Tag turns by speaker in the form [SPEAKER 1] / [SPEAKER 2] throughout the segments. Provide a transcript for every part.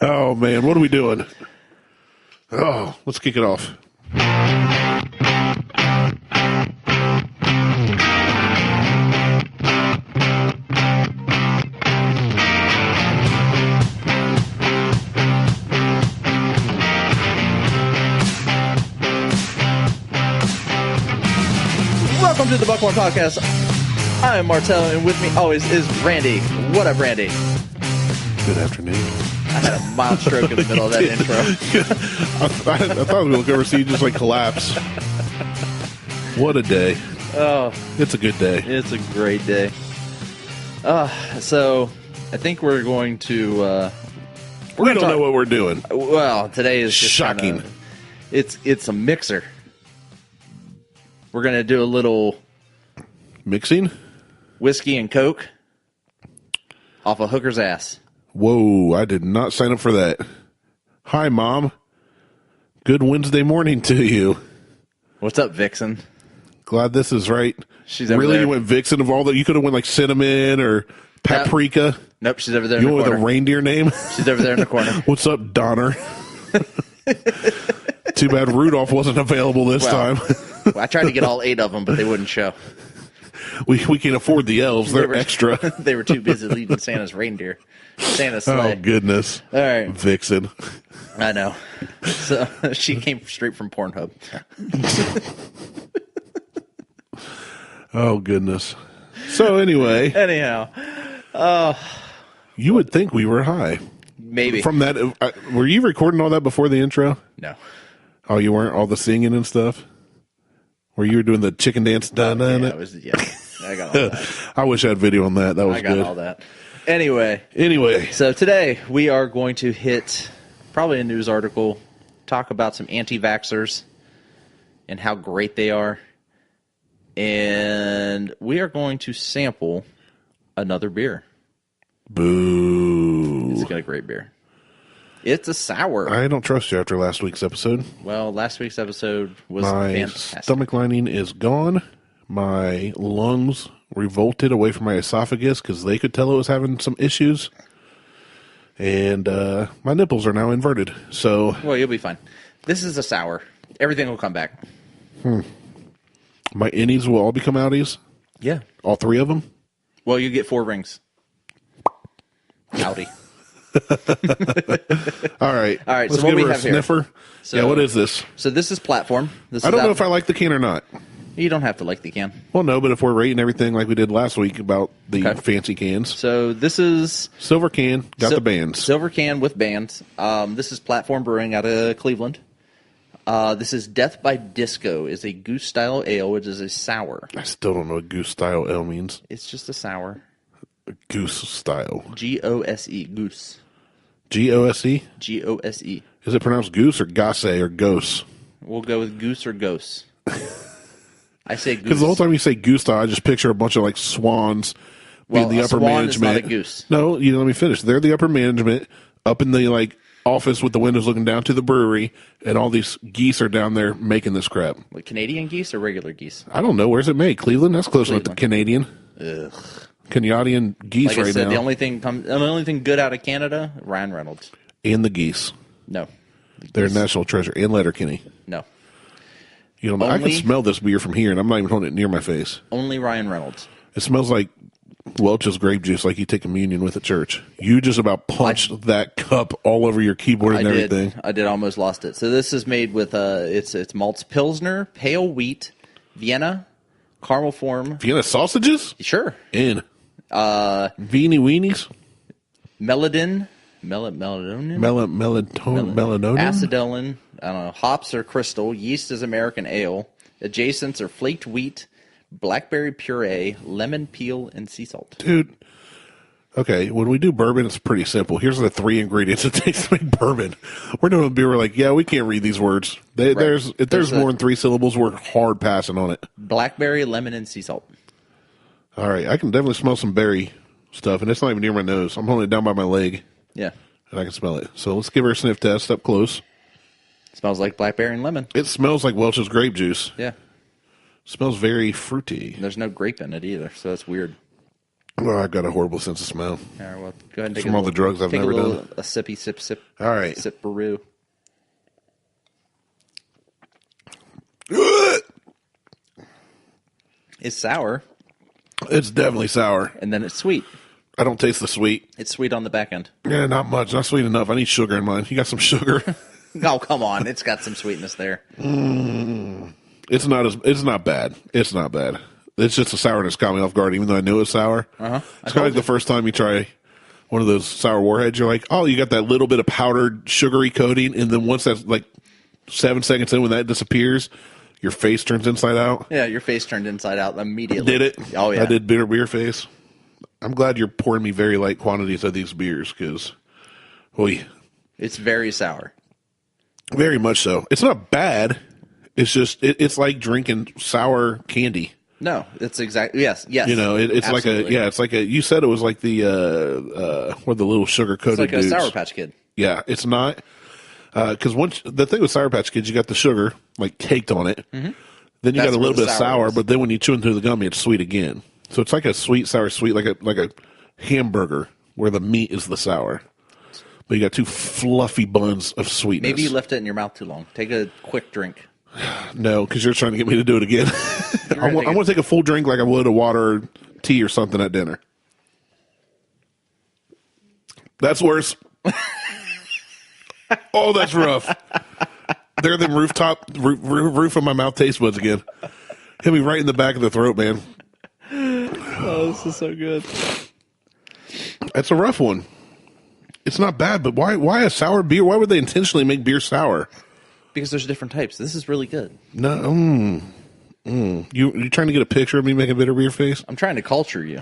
[SPEAKER 1] Oh, man, what are we doing? Oh, let's kick it off.
[SPEAKER 2] Welcome to the Buckhorn Podcast. I am Martelle, and with me always is Randy. What up, Randy?
[SPEAKER 1] Good afternoon.
[SPEAKER 2] I had a mild stroke in the middle of that intro.
[SPEAKER 1] I thought we'd look over and see you just like collapse. What a day.
[SPEAKER 2] Oh,
[SPEAKER 1] It's a good day.
[SPEAKER 2] it's a great day. So I think we're going to.
[SPEAKER 1] We don't know what we're doing.
[SPEAKER 2] Well, today is just
[SPEAKER 1] Shocking.
[SPEAKER 2] It's a mixer. We're gonna do a little
[SPEAKER 1] Mixing?
[SPEAKER 2] whiskey and Coke off a hooker's ass.
[SPEAKER 1] Whoa, I did not sign up for that. Hi, Mom. Good Wednesday morning to you.
[SPEAKER 2] What's up, Vixen?
[SPEAKER 1] Glad this is right.
[SPEAKER 2] She's over
[SPEAKER 1] really
[SPEAKER 2] there.
[SPEAKER 1] You went Vixen of all that. You could have went like cinnamon or paprika.
[SPEAKER 2] Nope, she's over there
[SPEAKER 1] You
[SPEAKER 2] in the
[SPEAKER 1] went with
[SPEAKER 2] corner.
[SPEAKER 1] a reindeer name?
[SPEAKER 2] She's over there in the corner.
[SPEAKER 1] What's up, Donner? Too bad Rudolph wasn't available this
[SPEAKER 2] Well,
[SPEAKER 1] time.
[SPEAKER 2] I tried to get all 8 of them, but they wouldn't show.
[SPEAKER 1] We can't afford the elves. They're extra.
[SPEAKER 2] They were too busy leading Santa's reindeer. Santa's sleigh.
[SPEAKER 1] Oh, goodness.
[SPEAKER 2] All right.
[SPEAKER 1] Vixen.
[SPEAKER 2] I know. So she came straight from Pornhub.
[SPEAKER 1] Oh, goodness. So, anyway,
[SPEAKER 2] Anyhow,
[SPEAKER 1] you would think we were high.
[SPEAKER 2] maybe.
[SPEAKER 1] From that, were you recording all that before the intro?
[SPEAKER 2] No.
[SPEAKER 1] Oh, you weren't? All the singing and stuff? Where you were doing the chicken dance? Dun,
[SPEAKER 2] Yeah,
[SPEAKER 1] dun,
[SPEAKER 2] it was, yeah, I got all that.
[SPEAKER 1] I wish I had video on that. That was
[SPEAKER 2] I got
[SPEAKER 1] good.
[SPEAKER 2] all that. Anyway,
[SPEAKER 1] So,
[SPEAKER 2] today we are going to hit probably a news article, talk about some anti-vaxxers and how great they are. And we are going to sample another beer.
[SPEAKER 1] boo.
[SPEAKER 2] It's got a great beer. It's a sour.
[SPEAKER 1] I don't trust you after last week's episode.
[SPEAKER 2] Well, last week's episode was
[SPEAKER 1] My
[SPEAKER 2] fantastic.
[SPEAKER 1] stomach lining is gone. My lungs revolted away from my esophagus because they could tell it was having some issues. And my nipples are now inverted. So
[SPEAKER 2] Well, you'll be fine. This is a sour. Everything will come back.
[SPEAKER 1] my innies will all become outies.
[SPEAKER 2] Yeah.
[SPEAKER 1] All 3 of them.
[SPEAKER 2] Well, you get 4 rings. Howdy.
[SPEAKER 1] All right.
[SPEAKER 2] Let's
[SPEAKER 1] Let's
[SPEAKER 2] what
[SPEAKER 1] give
[SPEAKER 2] we
[SPEAKER 1] her a
[SPEAKER 2] have here.
[SPEAKER 1] sniffer.
[SPEAKER 2] So-
[SPEAKER 1] Yeah, what is this?
[SPEAKER 2] So this is Platform. This
[SPEAKER 1] I
[SPEAKER 2] is
[SPEAKER 1] don't know
[SPEAKER 2] out-
[SPEAKER 1] if I like the can or not.
[SPEAKER 2] You don't have to like the can.
[SPEAKER 1] Well, no, but if we're rating everything like we did last week about the
[SPEAKER 2] Okay.
[SPEAKER 1] fancy cans.
[SPEAKER 2] So this is
[SPEAKER 1] Silver can, got the bands.
[SPEAKER 2] Silver can with bands. This is Platform Brewing out of Cleveland. This is Death by Disco. Is a goose style ale, which is a sour.
[SPEAKER 1] I still don't know what goose style ale means.
[SPEAKER 2] It's just a sour.
[SPEAKER 1] Goose style.
[SPEAKER 2] Gose. Goose.
[SPEAKER 1] Gose?
[SPEAKER 2] Gose.
[SPEAKER 1] Is it pronounced goose or Gose or gose?
[SPEAKER 2] We'll go with goose or ghost. I say goose.
[SPEAKER 1] Because the whole time you say goose style, I just picture a bunch of like swans being
[SPEAKER 2] Well,
[SPEAKER 1] the
[SPEAKER 2] a
[SPEAKER 1] upper
[SPEAKER 2] swan is
[SPEAKER 1] management.
[SPEAKER 2] not a goose.
[SPEAKER 1] No, you let me finish. They're the upper management up in the like office with the windows looking down to the brewery, and all these geese are down there making this crap.
[SPEAKER 2] Like Canadian geese or regular geese?
[SPEAKER 1] I don't know. Where's it made? Cleveland? That's close enough to
[SPEAKER 2] Cleveland.
[SPEAKER 1] Canadian.
[SPEAKER 2] Ugh.
[SPEAKER 1] Canadian geese
[SPEAKER 2] Like I
[SPEAKER 1] right
[SPEAKER 2] said,
[SPEAKER 1] now.
[SPEAKER 2] the only thing good out of Canada, Ryan Reynolds.
[SPEAKER 1] And the geese.
[SPEAKER 2] No.
[SPEAKER 1] They're a national treasure. And Letterkenny.
[SPEAKER 2] No.
[SPEAKER 1] You know, I can
[SPEAKER 2] Only-
[SPEAKER 1] smell this beer from here, and I'm not even holding it near my face.
[SPEAKER 2] Only Ryan Reynolds.
[SPEAKER 1] It smells like Welch's grape juice, like you take communion with at church. You just about punched that cup all over your keyboard and everything.
[SPEAKER 2] I did almost lost it. So this is made with it's malts Pilsner, pale wheat, Vienna, caramel form.
[SPEAKER 1] Vienna sausages?
[SPEAKER 2] Sure.
[SPEAKER 1] In. Beanie weenies?
[SPEAKER 2] Melodin. Melatonin.
[SPEAKER 1] Melatonin?
[SPEAKER 2] Acetylene. I don't know. Hops are crystal. Yeast is American ale. Adjacents are flaked wheat, blackberry puree, lemon peel, and sea salt.
[SPEAKER 1] Dude. Okay, when we do bourbon, it's pretty simple. Here's the 3 ingredients it takes to make bourbon. We're doing a beer, we're like, yeah, we can't read these words.
[SPEAKER 2] Right.
[SPEAKER 1] If there's more than 3 syllables, we're hard passing on it.
[SPEAKER 2] Blackberry, lemon, and sea salt.
[SPEAKER 1] All right, I can definitely smell some berry stuff, and it's not even near my nose. I'm holding it down by my leg,
[SPEAKER 2] Yeah.
[SPEAKER 1] and I can smell it. So let's give her a sniff test up close.
[SPEAKER 2] Smells like blackberry and lemon.
[SPEAKER 1] It smells like Welch's grape juice.
[SPEAKER 2] Yeah.
[SPEAKER 1] Smells very fruity.
[SPEAKER 2] There's no grape in it either, so that's weird.
[SPEAKER 1] Oh, I've got a horrible sense of smell.
[SPEAKER 2] All right, well, go ahead and take
[SPEAKER 1] From all the drugs I've never done.
[SPEAKER 2] A sippy sip.
[SPEAKER 1] All right.
[SPEAKER 2] Sip brew. It's sour.
[SPEAKER 1] It's definitely sour.
[SPEAKER 2] And then it's sweet.
[SPEAKER 1] I don't taste the sweet.
[SPEAKER 2] It's sweet on the back end.
[SPEAKER 1] Yeah, not much. Not sweet enough. I need sugar in mine. You got some sugar?
[SPEAKER 2] Oh, come on. It's got some sweetness there.
[SPEAKER 1] It's not bad. It's not bad. It's just the sourness caught me off guard, even though I knew it was sour. It's kind of like the first time you try one of those sour warheads, you're like, oh, you got that little bit of powdered sugary coating, and then once that's like 7 seconds in, when that disappears, your face turns inside out.
[SPEAKER 2] Yeah, your face turned inside out immediately.
[SPEAKER 1] Did it?
[SPEAKER 2] Oh, yeah.
[SPEAKER 1] I did bitter beer face. I'm glad you're pouring me very light quantities of these beers, because,
[SPEAKER 2] it's very sour.
[SPEAKER 1] Very much so. It's not bad. It's just, it's like drinking sour candy.
[SPEAKER 2] No, it's exactly, yes.
[SPEAKER 1] You know, it's
[SPEAKER 2] absolutely.
[SPEAKER 1] it's like you said it was like the little sugar coated
[SPEAKER 2] It's like
[SPEAKER 1] dudes.
[SPEAKER 2] a Sour Patch Kid.
[SPEAKER 1] Yeah, it's not, because the thing with Sour Patch Kids, you got the sugar like caked on it. Mm-hmm. Then you got a little bit of sour, but then when you chew into the gummy, it's sweet again. So it's like a sweet, sour, sweet, like a hamburger where the meat is the sour. But you got two fluffy buns of sweetness.
[SPEAKER 2] Maybe you left it in your mouth too long. Take a quick drink.
[SPEAKER 1] No, because you're trying to get me to do it again. I want to take a full drink like I would a water or tea or something at dinner. That's worse. Oh, that's rough. There, them roof of my mouth taste buds again. Hit me right in the back of the throat, man.
[SPEAKER 2] Oh, this is so good.
[SPEAKER 1] That's a rough one. It's not bad, but why a sour beer? Why would they intentionally make beer sour?
[SPEAKER 2] Because there's different types. This is really good.
[SPEAKER 1] No, You trying to get a picture of me making bitter beer face?
[SPEAKER 2] I'm trying to culture you.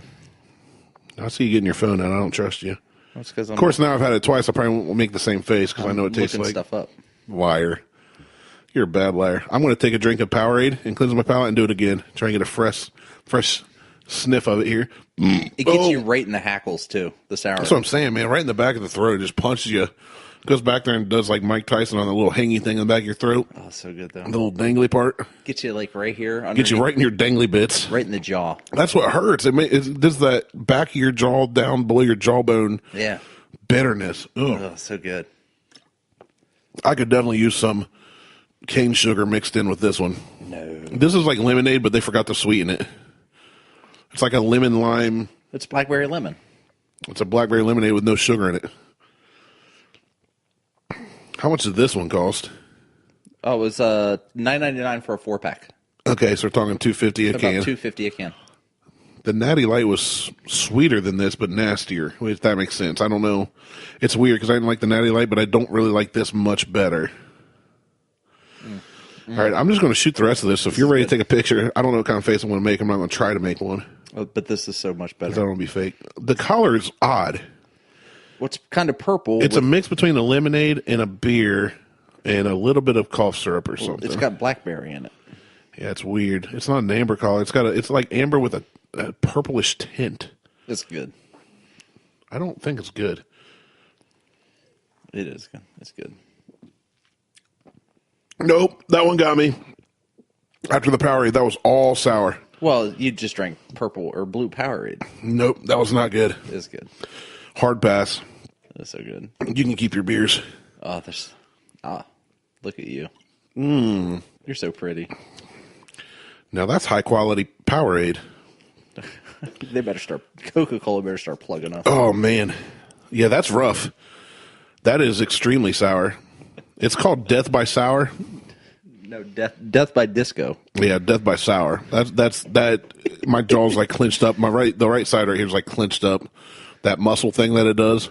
[SPEAKER 1] I see you getting your phone out. I don't trust you.
[SPEAKER 2] That's because
[SPEAKER 1] of course, now I've had it twice. I probably won't make the same face because I know it tastes like
[SPEAKER 2] stuff up.
[SPEAKER 1] Liar. You're a bad liar. I'm going to take a drink of Powerade and cleanse my palate and do it again. Try and get a fresh sniff of it here.
[SPEAKER 2] It gets you right in the hackles too. The sour.
[SPEAKER 1] That's what I'm saying, man. Right in the back of the throat. It just punches you. Goes back there and does like Mike Tyson on the little hangy thing in the back of your throat.
[SPEAKER 2] Oh, so good though.
[SPEAKER 1] The little dangly part.
[SPEAKER 2] Gets you like right here.
[SPEAKER 1] Get you right in your dangly bits.
[SPEAKER 2] Right in the jaw.
[SPEAKER 1] That's what hurts. It does that back of your jaw down below your jawbone.
[SPEAKER 2] Yeah.
[SPEAKER 1] Bitterness. Ugh.
[SPEAKER 2] Oh, so good.
[SPEAKER 1] I could definitely use some cane sugar mixed in with this one.
[SPEAKER 2] No.
[SPEAKER 1] This is like lemonade, but they forgot to sweeten it. It's like a lemon lime.
[SPEAKER 2] It's blackberry lemon.
[SPEAKER 1] It's a blackberry lemonade with no sugar in it. How much did this one cost?
[SPEAKER 2] Oh, it was $9.99 for a 4-pack.
[SPEAKER 1] Okay, so we're talking $2.50 a can.
[SPEAKER 2] About $2.50 a can.
[SPEAKER 1] The Natty Light was sweeter than this, but nastier. If that makes sense. I don't know. It's weird because I didn't like the Natty Light, but I don't really like this much better. All right, I'm just going to shoot the rest of this. So if you're ready to take a picture, I don't know what kind of face I'm going to make. I'm not going to try to make one.
[SPEAKER 2] Oh, but this is so much better.
[SPEAKER 1] I don't want to be fake. The color is odd.
[SPEAKER 2] What's kind of purple?
[SPEAKER 1] It's a mix between a lemonade and a beer and a little bit of cough syrup or something.
[SPEAKER 2] It's got blackberry in it.
[SPEAKER 1] Yeah, it's weird. It's not an amber color. It's like amber with a purplish tint.
[SPEAKER 2] It's good.
[SPEAKER 1] I don't think it's good.
[SPEAKER 2] It is good. It's good.
[SPEAKER 1] Nope, that one got me. After the Powerade, that was all sour.
[SPEAKER 2] Well, you just drank purple or blue Powerade.
[SPEAKER 1] Nope, that was not good.
[SPEAKER 2] It's good.
[SPEAKER 1] Hard pass.
[SPEAKER 2] That's so good.
[SPEAKER 1] You can keep your beers.
[SPEAKER 2] Oh, look at you. You're so pretty.
[SPEAKER 1] Now that's high quality Powerade.
[SPEAKER 2] Coca-Cola better start plugging up.
[SPEAKER 1] Oh, man. Yeah, that's rough. That is extremely sour. It's called Death by Sour.
[SPEAKER 2] No, death by disco.
[SPEAKER 1] Yeah, Death by Sour. That's my jaw's like clenched up. The right side right here is like clenched up. That muscle thing that it does.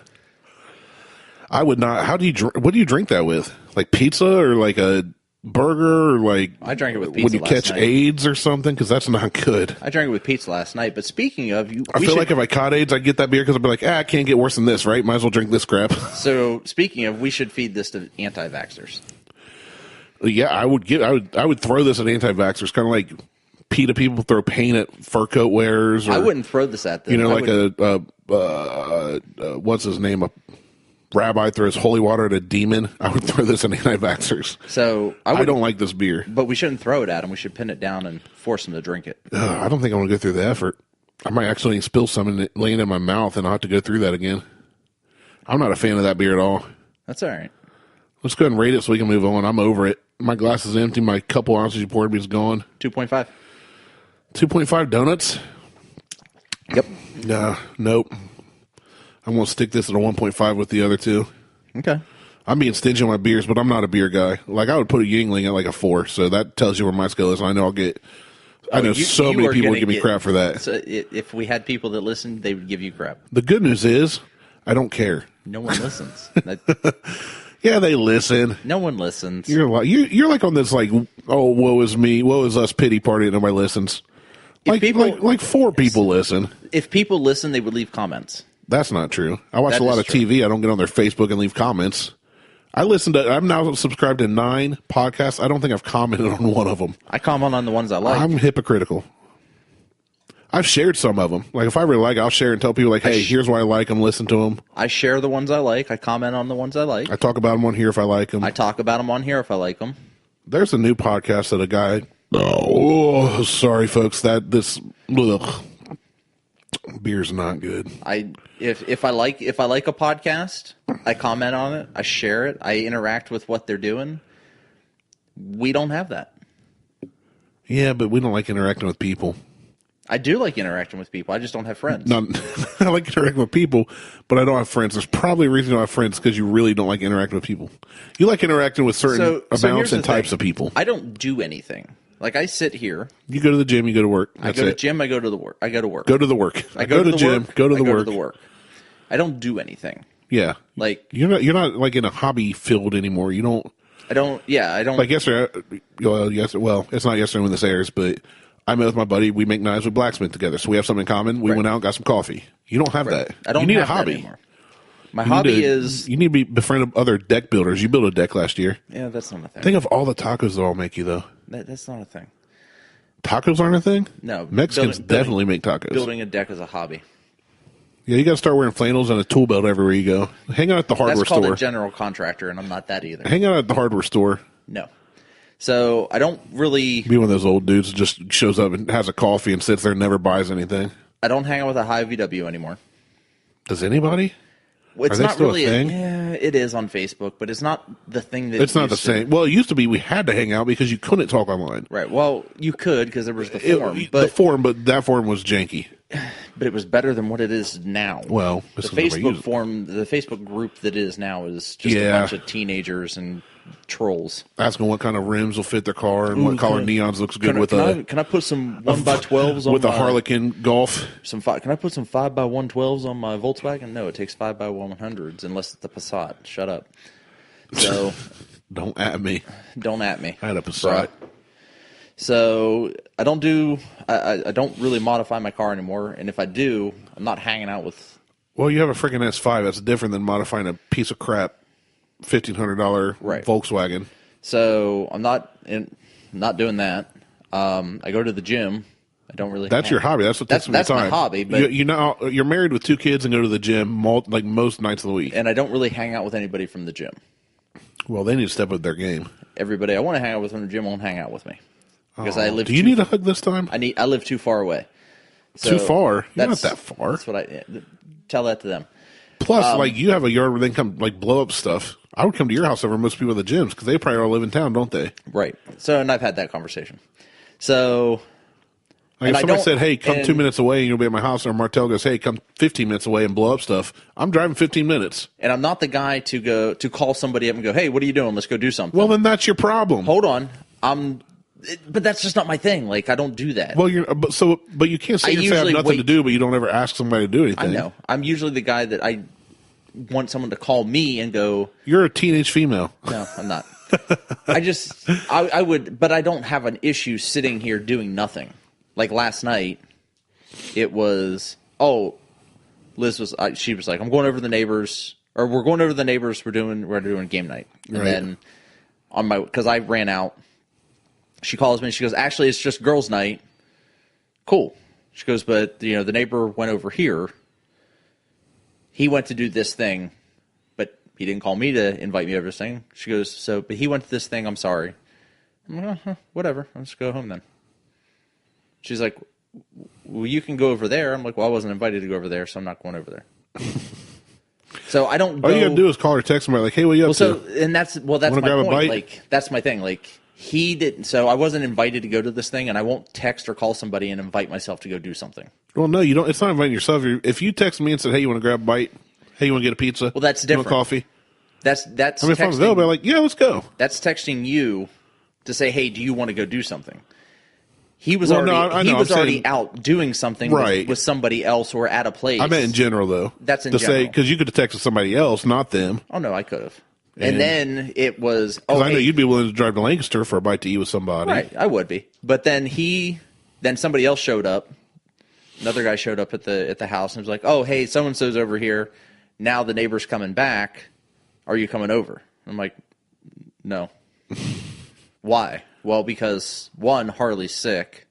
[SPEAKER 1] I would not. What do you drink that with? Like pizza or like a burger or like?
[SPEAKER 2] I drank it with pizza.
[SPEAKER 1] Would you catch AIDS or something? Because that's not good.
[SPEAKER 2] I drank it with pizza last night. But speaking of,
[SPEAKER 1] I feel like if I caught AIDS, I'd get that beer because I'd be like, I can't get worse than this, right? Might as well drink this crap.
[SPEAKER 2] So speaking of, we should feed this to anti-vaxxers.
[SPEAKER 1] Yeah, I would throw this at anti-vaxxers, kind of like PETA people throw paint at fur coat wearers. Or,
[SPEAKER 2] I wouldn't throw this at them.
[SPEAKER 1] You know, what's his name? A rabbi throws holy water at a demon. I would throw this at anti-vaxxers.
[SPEAKER 2] So
[SPEAKER 1] I don't like this beer.
[SPEAKER 2] But we shouldn't throw it at them. We should pin it down and force them to drink it.
[SPEAKER 1] I don't think I want to go through the effort. I might actually spill some and it land in my mouth, and I'll have to go through that again. I'm not a fan of that beer at all.
[SPEAKER 2] That's all right.
[SPEAKER 1] Let's go ahead and rate it so we can move on. I'm over it. My glass is empty. My couple ounces you poured me is gone.
[SPEAKER 2] 2.5.
[SPEAKER 1] 2.5 donuts?
[SPEAKER 2] Yep.
[SPEAKER 1] Nope. I'm going to stick this at a 1.5 with the other two.
[SPEAKER 2] Okay.
[SPEAKER 1] I'm being stingy on my beers, but I'm not a beer guy. Like, I would put a Yingling at like a 4, so that tells you where my scale is. I know I know so many people would give me crap for that.
[SPEAKER 2] So if we had people that listened, they would give you crap.
[SPEAKER 1] The good news is, I don't care.
[SPEAKER 2] No one listens.
[SPEAKER 1] Yeah, they listen.
[SPEAKER 2] No one listens.
[SPEAKER 1] You're like on this like, oh, woe is me, woe is us pity party, and nobody listens. Like 4 people listen.
[SPEAKER 2] If people listen, they would leave comments.
[SPEAKER 1] That's not true. I watch a lot of TV. I don't get on their Facebook and leave comments. I'm now subscribed to 9 podcasts. I don't think I've commented on one of them.
[SPEAKER 2] I comment on the ones I like.
[SPEAKER 1] I'm hypocritical. I've shared some of them. Like, if I really like it, I'll share and tell people, like, hey, here's why I like them, listen to them.
[SPEAKER 2] I share the ones I like. I comment on the ones I like.
[SPEAKER 1] I talk about them on here if I like them.
[SPEAKER 2] I talk about them on here if I like them.
[SPEAKER 1] There's a new podcast that a guy... Oh, sorry, folks. Beer's not good.
[SPEAKER 2] If I like a podcast, I comment on it. I share it. I interact with what they're doing. We don't have that.
[SPEAKER 1] Yeah, but we don't like interacting with people.
[SPEAKER 2] I do like interacting with people. I just don't have friends.
[SPEAKER 1] I like interacting with people, but I don't have friends. There's probably a reason you don't have friends because you really don't like interacting with people. You like interacting with certain amounts and types of people.
[SPEAKER 2] I don't do anything. Like, I sit here.
[SPEAKER 1] You go to the gym, you go to work.
[SPEAKER 2] I go to the gym, I go to the work. I go to work.
[SPEAKER 1] Go to the work. I go to the gym, go to the work.
[SPEAKER 2] I go to the work. I don't do anything.
[SPEAKER 1] Yeah.
[SPEAKER 2] Like,
[SPEAKER 1] you're not like in a hobby field anymore. You don't.
[SPEAKER 2] I don't.
[SPEAKER 1] Like yesterday, well, it's not yesterday when this airs, but I met with my buddy. We make knives with blacksmith together, so we have something in common. We went out and got some coffee. You don't have that.
[SPEAKER 2] I don't.
[SPEAKER 1] You need
[SPEAKER 2] have
[SPEAKER 1] a hobby.
[SPEAKER 2] That anymore. My hobby is...
[SPEAKER 1] You need to be befriend other deck builders. You built a deck last year.
[SPEAKER 2] Yeah, that's not a thing.
[SPEAKER 1] Think of all the tacos they'll all make you, though.
[SPEAKER 2] That's not a thing.
[SPEAKER 1] Tacos aren't a thing?
[SPEAKER 2] No.
[SPEAKER 1] Mexicans definitely make tacos.
[SPEAKER 2] Building a deck is a hobby.
[SPEAKER 1] Yeah, you got to start wearing flannels and a tool belt everywhere you go. Hang out at the hardware store.
[SPEAKER 2] That's called a general contractor, and I'm not that either.
[SPEAKER 1] Hang out at the hardware store.
[SPEAKER 2] No. So, I don't really...
[SPEAKER 1] Be one of those old dudes that just shows up and has a coffee and sits there and never buys anything.
[SPEAKER 2] I don't hang out with a high VW anymore.
[SPEAKER 1] Does anybody?
[SPEAKER 2] It's
[SPEAKER 1] Are they
[SPEAKER 2] not
[SPEAKER 1] still
[SPEAKER 2] really
[SPEAKER 1] a thing?
[SPEAKER 2] Yeah, it is on Facebook, but it's not the thing that
[SPEAKER 1] it's not the same. Well, it used to be we had to hang out because you couldn't talk online.
[SPEAKER 2] Right. Well, you could because there was the forum.
[SPEAKER 1] But that forum was janky.
[SPEAKER 2] But it was better than what it is now.
[SPEAKER 1] Well,
[SPEAKER 2] the Facebook forum, the Facebook group that it is now is just a bunch of teenagers and trolls
[SPEAKER 1] asking what kind of rims will fit their car and what color neons looks good with
[SPEAKER 2] Can I put some 1x12s on
[SPEAKER 1] with a Harlequin Golf?
[SPEAKER 2] Can I put some 5x112s on my Volkswagen? No, it takes 5x100s unless it's the Passat. Shut up. So
[SPEAKER 1] don't at me.
[SPEAKER 2] Don't at me.
[SPEAKER 1] I had a Passat.
[SPEAKER 2] So I don't really modify my car anymore, and if I do, I'm not hanging out with.
[SPEAKER 1] Well, you have a freaking S5. That's different than modifying a piece of crap $1,500 Volkswagen.
[SPEAKER 2] So I'm not doing that. I go to the gym. I don't really.
[SPEAKER 1] That's your hobby. That's what takes
[SPEAKER 2] that's
[SPEAKER 1] time.
[SPEAKER 2] my hobby. But
[SPEAKER 1] you're married with 2 kids and go to the gym like most nights of the week.
[SPEAKER 2] And I don't really hang out with anybody from the gym.
[SPEAKER 1] Well, they need to step up their game.
[SPEAKER 2] Everybody I want to hang out with from the gym won't hang out with me because I live.
[SPEAKER 1] Do you need a hug this time?
[SPEAKER 2] I live too far away. So
[SPEAKER 1] too far? You're not that far.
[SPEAKER 2] That's what I tell that to them.
[SPEAKER 1] Plus, you have a yard where they can come blow up stuff. I would come to your house over most people at the gyms because they probably all live in town, don't they?
[SPEAKER 2] Right. So, and I've had that conversation. So,
[SPEAKER 1] if somebody said, "Hey, come 2 minutes away and you'll be at my house," or Martelle goes, "Hey, come 15 minutes away and blow up stuff," I'm driving 15 minutes.
[SPEAKER 2] And I'm not the guy to call somebody up and go, "Hey, what are you doing? Let's go do something."
[SPEAKER 1] Well, then that's your problem.
[SPEAKER 2] Hold on, but that's just not my thing. Like, I don't do that.
[SPEAKER 1] Well, but you can't say you have nothing to do, but you don't ever ask somebody to do anything.
[SPEAKER 2] I know. I'm usually the guy that I want someone to call me and go,
[SPEAKER 1] "You're a teenage female."
[SPEAKER 2] No, I'm not. I would, but I don't have an issue sitting here doing nothing. Like last night, it was, Liz she was like, I'm going over to the neighbors, or we're going over to the neighbors. We're doing game night, and then because I ran out, she calls me and she goes, actually, it's just girls' night. Cool. She goes, but the neighbor went over here. He went to do this thing, but he didn't call me to invite me over to this thing. She goes, but he went to this thing. I'm sorry. I'm like, whatever. I'll just go home then. She's like, well, you can go over there. I'm like, well, I wasn't invited to go over there, so I'm not going over there. So I don't go.
[SPEAKER 1] All you got to do is call or text somebody like, hey, what are you up to?
[SPEAKER 2] And that's my
[SPEAKER 1] grab a
[SPEAKER 2] point.
[SPEAKER 1] bite?
[SPEAKER 2] Like, that's my thing. Like, he didn't. So I wasn't invited to go to this thing, and I won't text or call somebody and invite myself to go do something.
[SPEAKER 1] Well, no, you don't. It's not inviting yourself. If you text me and said, hey, you want to grab a bite? Hey, you want to get a pizza?
[SPEAKER 2] Well, that's
[SPEAKER 1] You
[SPEAKER 2] different.
[SPEAKER 1] want coffee?
[SPEAKER 2] That's
[SPEAKER 1] I mean, if I'm available, I'm like, yeah, let's go.
[SPEAKER 2] That's texting you to say, hey, do you want to go do something? He was
[SPEAKER 1] Well,
[SPEAKER 2] already
[SPEAKER 1] no,
[SPEAKER 2] he was already out doing something
[SPEAKER 1] Right.
[SPEAKER 2] with somebody else or at a place.
[SPEAKER 1] I meant in general, though.
[SPEAKER 2] That's in
[SPEAKER 1] to
[SPEAKER 2] general.
[SPEAKER 1] say, because you could have texted somebody else, not them.
[SPEAKER 2] Oh, no, I could have. And then it was, oh,
[SPEAKER 1] Because I know
[SPEAKER 2] hey,
[SPEAKER 1] you'd be willing to drive to Lancaster for a bite to eat with somebody.
[SPEAKER 2] right, I would be. But then then somebody else showed up. Another guy showed up at the house and was like, oh, hey, so-and-so's over here. Now the neighbor's coming back. Are you coming over? I'm like, no. Why? Well, because, one, Harley's sick.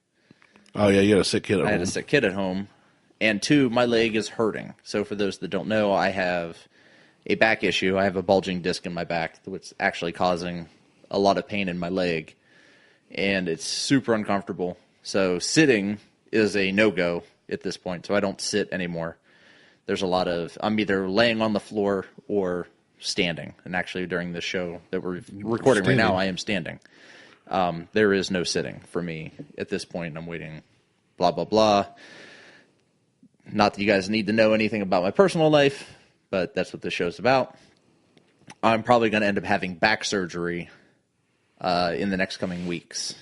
[SPEAKER 1] Oh, yeah, you had a sick kid at
[SPEAKER 2] I
[SPEAKER 1] home.
[SPEAKER 2] had a sick kid at home. And two, my leg is hurting. So for those that don't know, I have a back issue. I have a bulging disc in my back, which is actually causing a lot of pain in my leg. And it's super uncomfortable. So sitting is a no-go at this point. So I don't sit anymore. There's a lot of, I'm either laying on the floor or standing. And actually during this show that we're recording right now, I am standing. There is no sitting for me at this point. I'm waiting, blah, blah, blah. Not that you guys need to know anything about my personal life, but that's what this show's about. I'm probably going to end up having back surgery in the next coming weeks.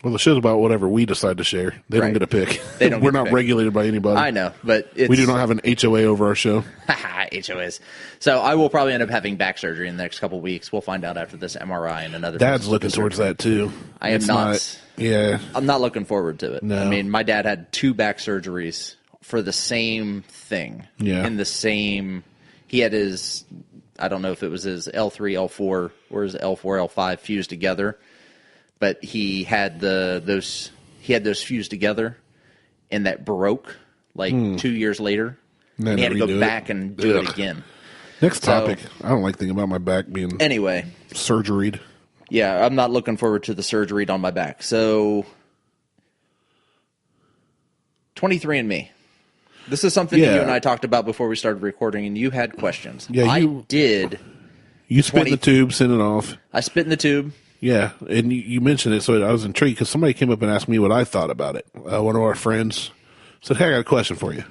[SPEAKER 1] Well, the show's about whatever we decide to share. They don't
[SPEAKER 2] Right.
[SPEAKER 1] get a pick.
[SPEAKER 2] They don't
[SPEAKER 1] We're
[SPEAKER 2] get a
[SPEAKER 1] not
[SPEAKER 2] pick.
[SPEAKER 1] regulated by anybody.
[SPEAKER 2] I know, but
[SPEAKER 1] We do not have an HOA over our show.
[SPEAKER 2] HOAs. So I will probably end up having back surgery in the next couple of weeks. We'll find out after this MRI and another.
[SPEAKER 1] Dad's looking towards that, too.
[SPEAKER 2] I am
[SPEAKER 1] It's
[SPEAKER 2] not.
[SPEAKER 1] Yeah.
[SPEAKER 2] I'm not looking forward to it.
[SPEAKER 1] No.
[SPEAKER 2] I mean, my dad had 2 back surgeries for the same thing.
[SPEAKER 1] Yeah.
[SPEAKER 2] In the same, he had his, I don't know if it was his L3, L4, or his L4, L5 fused together, but he had those fused together, and that broke like 2 years later.
[SPEAKER 1] Then
[SPEAKER 2] And he had to go
[SPEAKER 1] redo it.
[SPEAKER 2] back and do it
[SPEAKER 1] Ugh.
[SPEAKER 2] again.
[SPEAKER 1] Next
[SPEAKER 2] So-
[SPEAKER 1] topic. I don't like thinking about my back being
[SPEAKER 2] Anyway,
[SPEAKER 1] surgeried.
[SPEAKER 2] yeah, I'm not looking forward to the surgery on my back. So, 23andMe. This is something that
[SPEAKER 1] Yeah.
[SPEAKER 2] you and I talked about before we started recording, and you had questions.
[SPEAKER 1] Yeah,
[SPEAKER 2] I
[SPEAKER 1] you-
[SPEAKER 2] did.
[SPEAKER 1] You spit in
[SPEAKER 2] 20
[SPEAKER 1] the tube, send it off.
[SPEAKER 2] I spit in the tube.
[SPEAKER 1] Yeah, and you mentioned it, so I was intrigued because somebody came up and asked me what I thought about it. One of our friends said, hey, I got a question for you.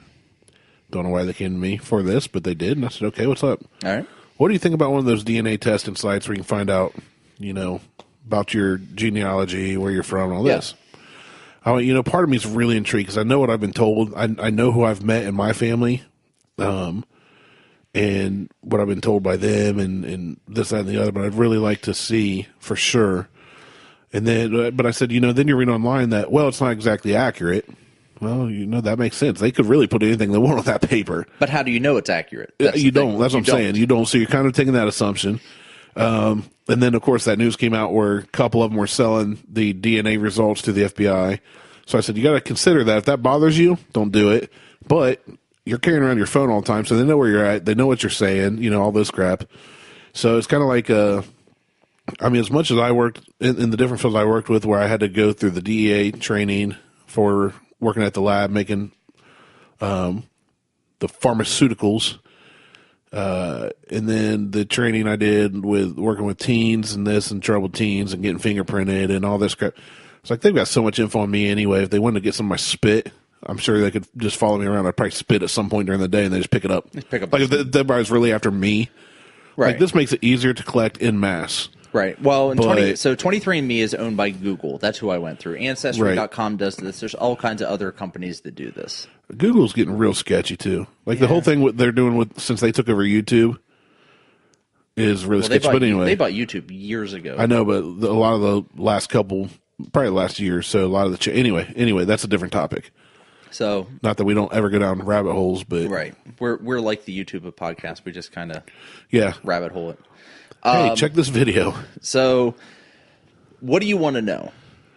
[SPEAKER 1] Don't know why they came to me for this, but they did, and I said, okay, what's up?
[SPEAKER 2] All right.
[SPEAKER 1] What do you think about one of those DNA testing sites where you can find out, about your genealogy, where you're from, and all this? Part of me is really intrigued because I know what I've been told. I know who I've met in my family, and what I've been told by them, and this, that, and the other. But I'd really like to see for sure. And then, but I said, then you read online that, well, it's not exactly accurate. Well, that makes sense. They could really put anything they want on that paper.
[SPEAKER 2] But how do you know it's accurate?
[SPEAKER 1] You don't. That's what I'm saying. You don't. So you're kind of taking that assumption. And then, of course, that news came out where a couple of them were selling the DNA results to the FBI. So I said, you got to consider that. If that bothers you, don't do it. But you're carrying around your phone all the time, so they know where you're at. They know what you're saying, all this crap. So it's kind of like, as much as I worked in the different fields I worked with where I had to go through the DEA training for working at the lab, making the pharmaceuticals, and then the training I did with working with teens and this and troubled teens and getting fingerprinted and all this crap. It's like they've got so much info on me anyway. If they wanted to get some of my spit, I'm sure they could just follow me around. I'd probably spit at some point during the day and they just pick it up.
[SPEAKER 2] pick up
[SPEAKER 1] like if everybody's really after me.
[SPEAKER 2] Right.
[SPEAKER 1] Like this makes it easier to collect en masse.
[SPEAKER 2] Right. Well,
[SPEAKER 1] But-
[SPEAKER 2] 23andMe is owned by Google. That's who I went through. Ancestry.com does this. There's all kinds of other companies that do this.
[SPEAKER 1] Google's getting real sketchy too. Like the whole thing what they're doing since they took over YouTube is really sketchy. But anyway,
[SPEAKER 2] they bought YouTube years ago.
[SPEAKER 1] I know, but a lot of the last couple, probably the last year or so, a lot of the anyway, that's a different topic.
[SPEAKER 2] So
[SPEAKER 1] Not that we don't ever go down rabbit holes, but
[SPEAKER 2] right, we're like the YouTube of podcasts. We just kind of
[SPEAKER 1] yeah.
[SPEAKER 2] rabbit hole it.
[SPEAKER 1] Hey, check this video.
[SPEAKER 2] So, what do you want to know?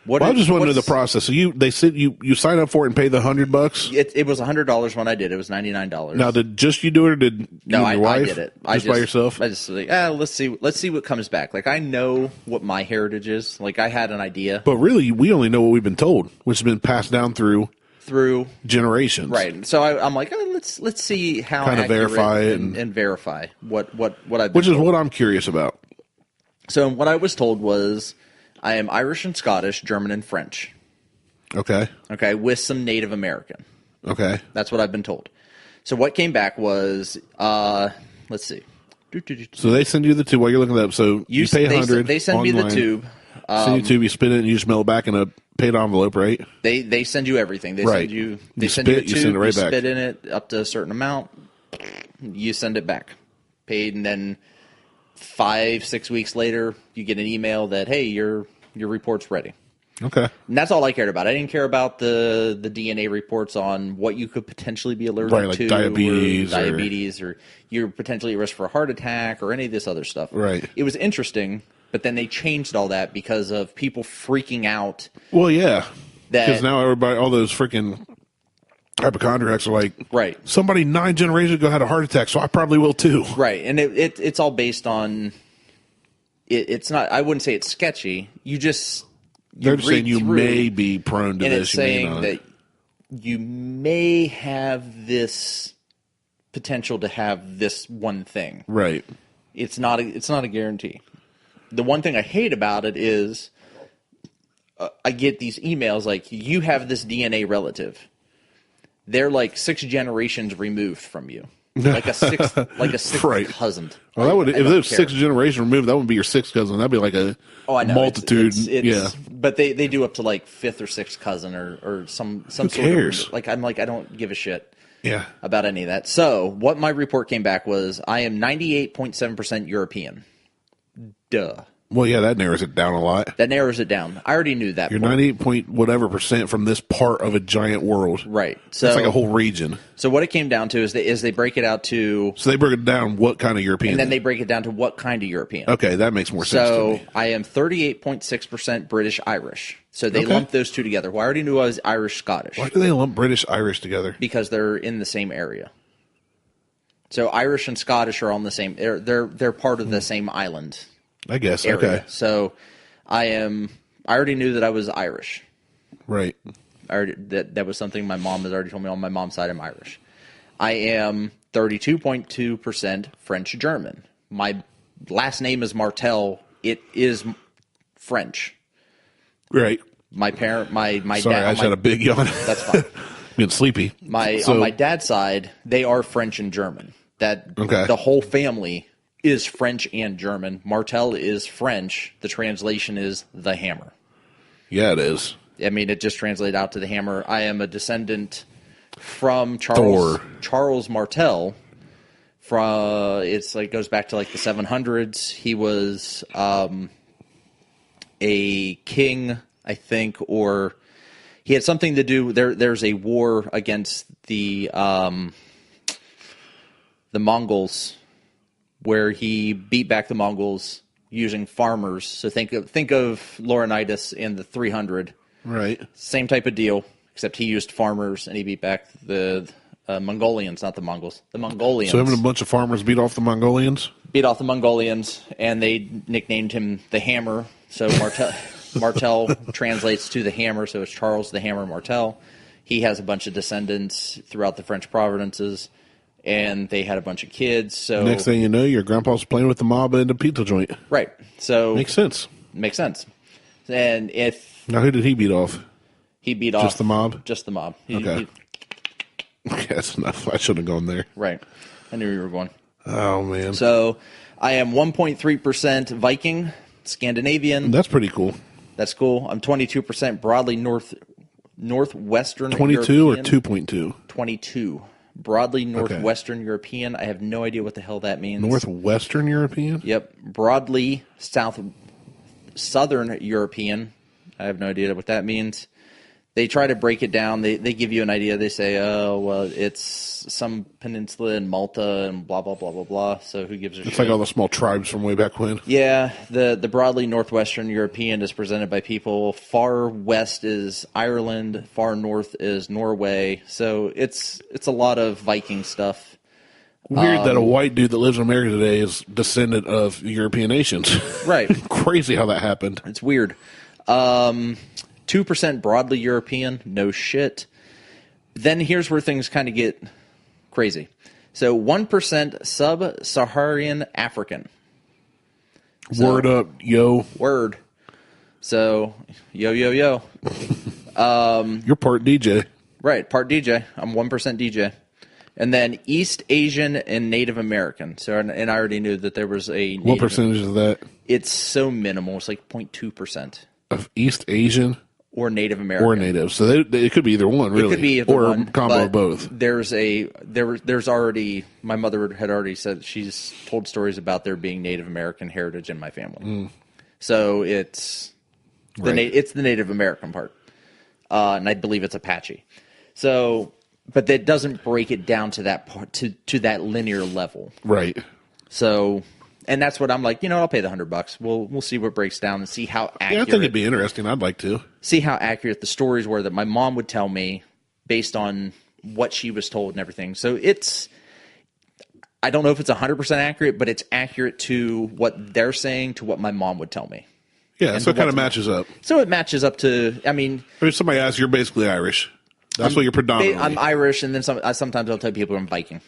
[SPEAKER 1] Well, I just want to know the process. So they said you sign up for it and pay the $100.
[SPEAKER 2] It was $100 when I did. It was $99.
[SPEAKER 1] Now, did just you do it, or did
[SPEAKER 2] No,
[SPEAKER 1] you and your wife?
[SPEAKER 2] I did it.
[SPEAKER 1] Just by yourself?
[SPEAKER 2] I just like, let's see what comes back. Like I know what my heritage is. Like I had an idea.
[SPEAKER 1] But really, we only know what we've been told, which has been passed down through
[SPEAKER 2] through
[SPEAKER 1] generations.
[SPEAKER 2] Right. So I'm like, oh, let's see how
[SPEAKER 1] kind of verify it
[SPEAKER 2] and verify what I've been
[SPEAKER 1] which is
[SPEAKER 2] told.
[SPEAKER 1] what I'm curious about.
[SPEAKER 2] So what I was told was I am Irish and Scottish, German and French.
[SPEAKER 1] Okay.
[SPEAKER 2] Okay, with some Native American.
[SPEAKER 1] Okay.
[SPEAKER 2] That's what I've been told. So what came back was, let's see.
[SPEAKER 1] So they send you the tube while you're looking it up. So you pay $100.
[SPEAKER 2] They send me the tube.
[SPEAKER 1] Send you the tube. You spin it and you just mail it back in a paid envelope, right?
[SPEAKER 2] They send you everything. They
[SPEAKER 1] Right.
[SPEAKER 2] send you.
[SPEAKER 1] You
[SPEAKER 2] They send
[SPEAKER 1] spit,
[SPEAKER 2] you a
[SPEAKER 1] you
[SPEAKER 2] tube.
[SPEAKER 1] send it right
[SPEAKER 2] you
[SPEAKER 1] back.
[SPEAKER 2] spit in it up to a certain amount. You send it back, paid, and then 5-6 weeks later, you get an email that hey, your report's ready.
[SPEAKER 1] Okay.
[SPEAKER 2] And that's all I cared about. I didn't care about the DNA reports on what you could potentially be allergic
[SPEAKER 1] Right, like
[SPEAKER 2] to,
[SPEAKER 1] diabetes
[SPEAKER 2] or you're potentially at risk for a heart attack, or any of this other stuff.
[SPEAKER 1] Right.
[SPEAKER 2] It was interesting, but then they changed all that because of people freaking out.
[SPEAKER 1] Well, yeah.
[SPEAKER 2] That-
[SPEAKER 1] Because now everybody, all those freaking hypochondriacs are like,
[SPEAKER 2] Right.
[SPEAKER 1] somebody 9 generations ago had a heart attack, so I probably will too.
[SPEAKER 2] Right, and it's all based on. It's not. I wouldn't say it's sketchy.
[SPEAKER 1] They're just saying you
[SPEAKER 2] through,
[SPEAKER 1] may be prone to
[SPEAKER 2] and
[SPEAKER 1] this.
[SPEAKER 2] it's
[SPEAKER 1] you may
[SPEAKER 2] saying
[SPEAKER 1] not.
[SPEAKER 2] that you may have this potential to have this one thing.
[SPEAKER 1] Right.
[SPEAKER 2] It's not a guarantee. The one thing I hate about it is I get these emails like, you have this DNA relative. They're like 6 generations removed from you. Like a sixth
[SPEAKER 1] Right.
[SPEAKER 2] cousin.
[SPEAKER 1] Well, that would,
[SPEAKER 2] I
[SPEAKER 1] if
[SPEAKER 2] don't
[SPEAKER 1] it was
[SPEAKER 2] care.
[SPEAKER 1] 6th generation removed, that wouldn't be your 6th cousin. That'd be like a
[SPEAKER 2] I know.
[SPEAKER 1] multitude.
[SPEAKER 2] Yeah. But they do up to like 5th or 6th cousin or some sort
[SPEAKER 1] cares?
[SPEAKER 2] of, I'm like, I don't give a shit
[SPEAKER 1] Yeah.
[SPEAKER 2] about any of that. So what my report came back was I am 98.7% European. Duh.
[SPEAKER 1] Well, yeah, that narrows it down a lot.
[SPEAKER 2] That narrows it down. I already knew that.
[SPEAKER 1] You're
[SPEAKER 2] part.
[SPEAKER 1] 98 point whatever percent from this part of a giant world.
[SPEAKER 2] Right. So
[SPEAKER 1] It's like a whole region.
[SPEAKER 2] So what it came down to is they break it out to,
[SPEAKER 1] So they break it down what kind of European.
[SPEAKER 2] and then they break it down to what kind of European.
[SPEAKER 1] Okay, that makes more sense to
[SPEAKER 2] So
[SPEAKER 1] me.
[SPEAKER 2] I am 38.6% British Irish. So they
[SPEAKER 1] Okay.
[SPEAKER 2] lumped those two together. Well, I already knew I was Irish Scottish
[SPEAKER 1] Why do they lump British Irish together?
[SPEAKER 2] because they're in the same area. So Irish and Scottish are on the same. They're part of the same island
[SPEAKER 1] I guess.
[SPEAKER 2] area.
[SPEAKER 1] Okay.
[SPEAKER 2] So I already knew that I was Irish.
[SPEAKER 1] Right.
[SPEAKER 2] That was something my mom has already told me. On my mom's side, I'm Irish. I am 32.2% French German. My last name is Martelle. It is French.
[SPEAKER 1] Right.
[SPEAKER 2] My parent, my
[SPEAKER 1] Sorry,
[SPEAKER 2] dad.
[SPEAKER 1] I just had a big yawn.
[SPEAKER 2] That's fine.
[SPEAKER 1] Being sleepy.
[SPEAKER 2] On my dad's side, they are French and German.
[SPEAKER 1] Okay.
[SPEAKER 2] The whole family is French and German. Martelle is French. The translation is the hammer.
[SPEAKER 1] Yeah, it is.
[SPEAKER 2] I mean, it just translated out to the hammer. I am a descendant from Charles Martelle. Goes back to like the 700s. He was a king, I think, or he had something to do. There's a war against the Mongols, where he beat back the Mongols using farmers. So think of Laurinaitis in the 300.
[SPEAKER 1] Right.
[SPEAKER 2] Same type of deal, except he used farmers and he beat back the Mongolians, not the Mongols. The Mongolians.
[SPEAKER 1] So him and a bunch of farmers beat off the Mongolians?
[SPEAKER 2] Beat off the Mongolians, and they nicknamed him the Hammer. So Martelle translates to the Hammer, so it's Charles the Hammer Martelle. He has a bunch of descendants throughout the French provinces, and they had a bunch of kids. So
[SPEAKER 1] Next thing you know, your grandpa's playing with the mob in the pizza joint.
[SPEAKER 2] right. So
[SPEAKER 1] Makes sense.
[SPEAKER 2] And if
[SPEAKER 1] Now, who did he beat off?
[SPEAKER 2] he beat off
[SPEAKER 1] Just the mob?
[SPEAKER 2] just the mob.
[SPEAKER 1] Okay. Okay, that's enough. I shouldn't have gone there.
[SPEAKER 2] Right. I knew you were going.
[SPEAKER 1] Oh, man.
[SPEAKER 2] So I am 1.3% Viking, Scandinavian.
[SPEAKER 1] That's pretty cool.
[SPEAKER 2] That's cool. I'm 22% broadly northwestern
[SPEAKER 1] 22
[SPEAKER 2] European.
[SPEAKER 1] or 2.2?
[SPEAKER 2] 22. Broadly northwestern European. I have no idea what the hell that means.
[SPEAKER 1] Northwestern European?
[SPEAKER 2] Yep. Broadly southern European. I have no idea what that means. They try to break it down. They give you an idea. They say, oh, well, it's some peninsula in Malta and blah, blah, blah, blah, blah. So who gives a shit?
[SPEAKER 1] It's like all the small tribes from way back when.
[SPEAKER 2] Yeah, the broadly northwestern European is presented by people. Far west is Ireland. Far north is Norway. So it's a lot of Viking stuff.
[SPEAKER 1] Weird that a white dude that lives in America today is descendant of European nations.
[SPEAKER 2] Right.
[SPEAKER 1] Crazy how that happened.
[SPEAKER 2] It's weird. 2% broadly European. No shit. then here's where things kind of get crazy. So 1% sub-Saharan African. So,
[SPEAKER 1] Word up, yo.
[SPEAKER 2] Word. So, yo.
[SPEAKER 1] You're part DJ.
[SPEAKER 2] Right, part DJ. I'm 1% DJ. And then East Asian and Native American. So, and I already knew that there was a Native.
[SPEAKER 1] What percentage is that?
[SPEAKER 2] It's so minimal. It's like 0.2%.
[SPEAKER 1] Of East Asian?
[SPEAKER 2] Or Native American.
[SPEAKER 1] Or Native. So it could be either one, really.
[SPEAKER 2] It could be either
[SPEAKER 1] or
[SPEAKER 2] one.
[SPEAKER 1] Or a combo of both.
[SPEAKER 2] There's already, my mother had already said, she's told stories about there being Native American heritage in my family. So it's it's the Native American part. And I believe it's Apache. So, but that doesn't break it down to that part, to that linear level.
[SPEAKER 1] Right.
[SPEAKER 2] So, and that's what I'm like, I'll pay the $100. We'll see what breaks down and see how accurate.
[SPEAKER 1] Yeah, I think it'd be interesting. I'd like to
[SPEAKER 2] see how accurate the stories were that my mom would tell me based on what she was told and everything. So I don't know if it's 100% accurate, but it's accurate to what they're saying to what my mom would tell me.
[SPEAKER 1] Yeah, so it kind of matches up.
[SPEAKER 2] So it matches up to, I mean,
[SPEAKER 1] somebody asks, you're basically Irish. That's what you're predominantly.
[SPEAKER 2] I'm Irish, and then sometimes I'll tell people I'm Viking.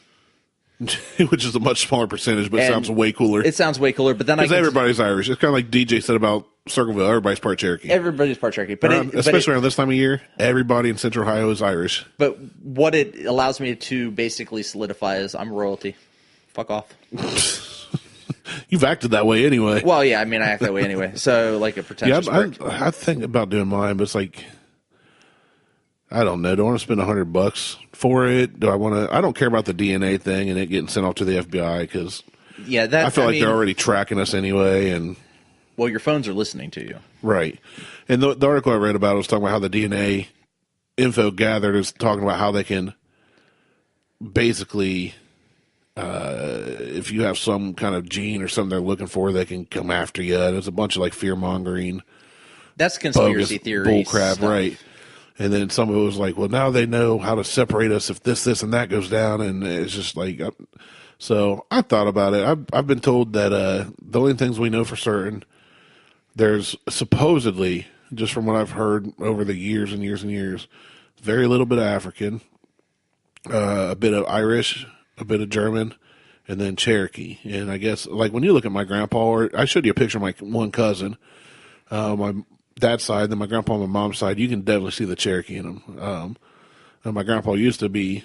[SPEAKER 1] Which is a much smaller percentage, but sounds way cooler.
[SPEAKER 2] It sounds way cooler, but then
[SPEAKER 1] everybody's Irish. It's kind of like DJ said about Circleville. Everybody's part Cherokee.
[SPEAKER 2] Everybody's part Cherokee,
[SPEAKER 1] especially around this time of year, everybody in Central Ohio is Irish.
[SPEAKER 2] But what it allows me to basically solidify is I'm royalty. Fuck off.
[SPEAKER 1] You've acted that way anyway.
[SPEAKER 2] Well, yeah, I mean, I act that way anyway. So, like a pretentious prick.
[SPEAKER 1] I think about doing mine, but it's like, I don't know. Do I want to spend $100 for it? Do I want to? I don't care about the DNA thing and it getting sent off to the FBI because I feel like they're already tracking us anyway. And
[SPEAKER 2] well, your phones are listening to you,
[SPEAKER 1] right? And the article I read about was talking about how the DNA info gathered is talking about how they can basically, if you have some kind of gene or something they're looking for, they can come after you. And it's a bunch of like fear mongering.
[SPEAKER 2] That's conspiracy theory
[SPEAKER 1] bullcrap, right? And then some of it was like, well, now they know how to separate us if this, and that goes down. And it's just like, so I thought about it. I've been told that the only things we know for certain, there's supposedly, just from what I've heard over the years and years and years, very little bit of African, a bit of Irish, a bit of German, and then Cherokee. And I guess, like, when you look at my grandpa, or I showed you a picture of my one cousin, my dad's side, then my grandpa on my mom's side, you can definitely see the Cherokee in him. And my grandpa used to be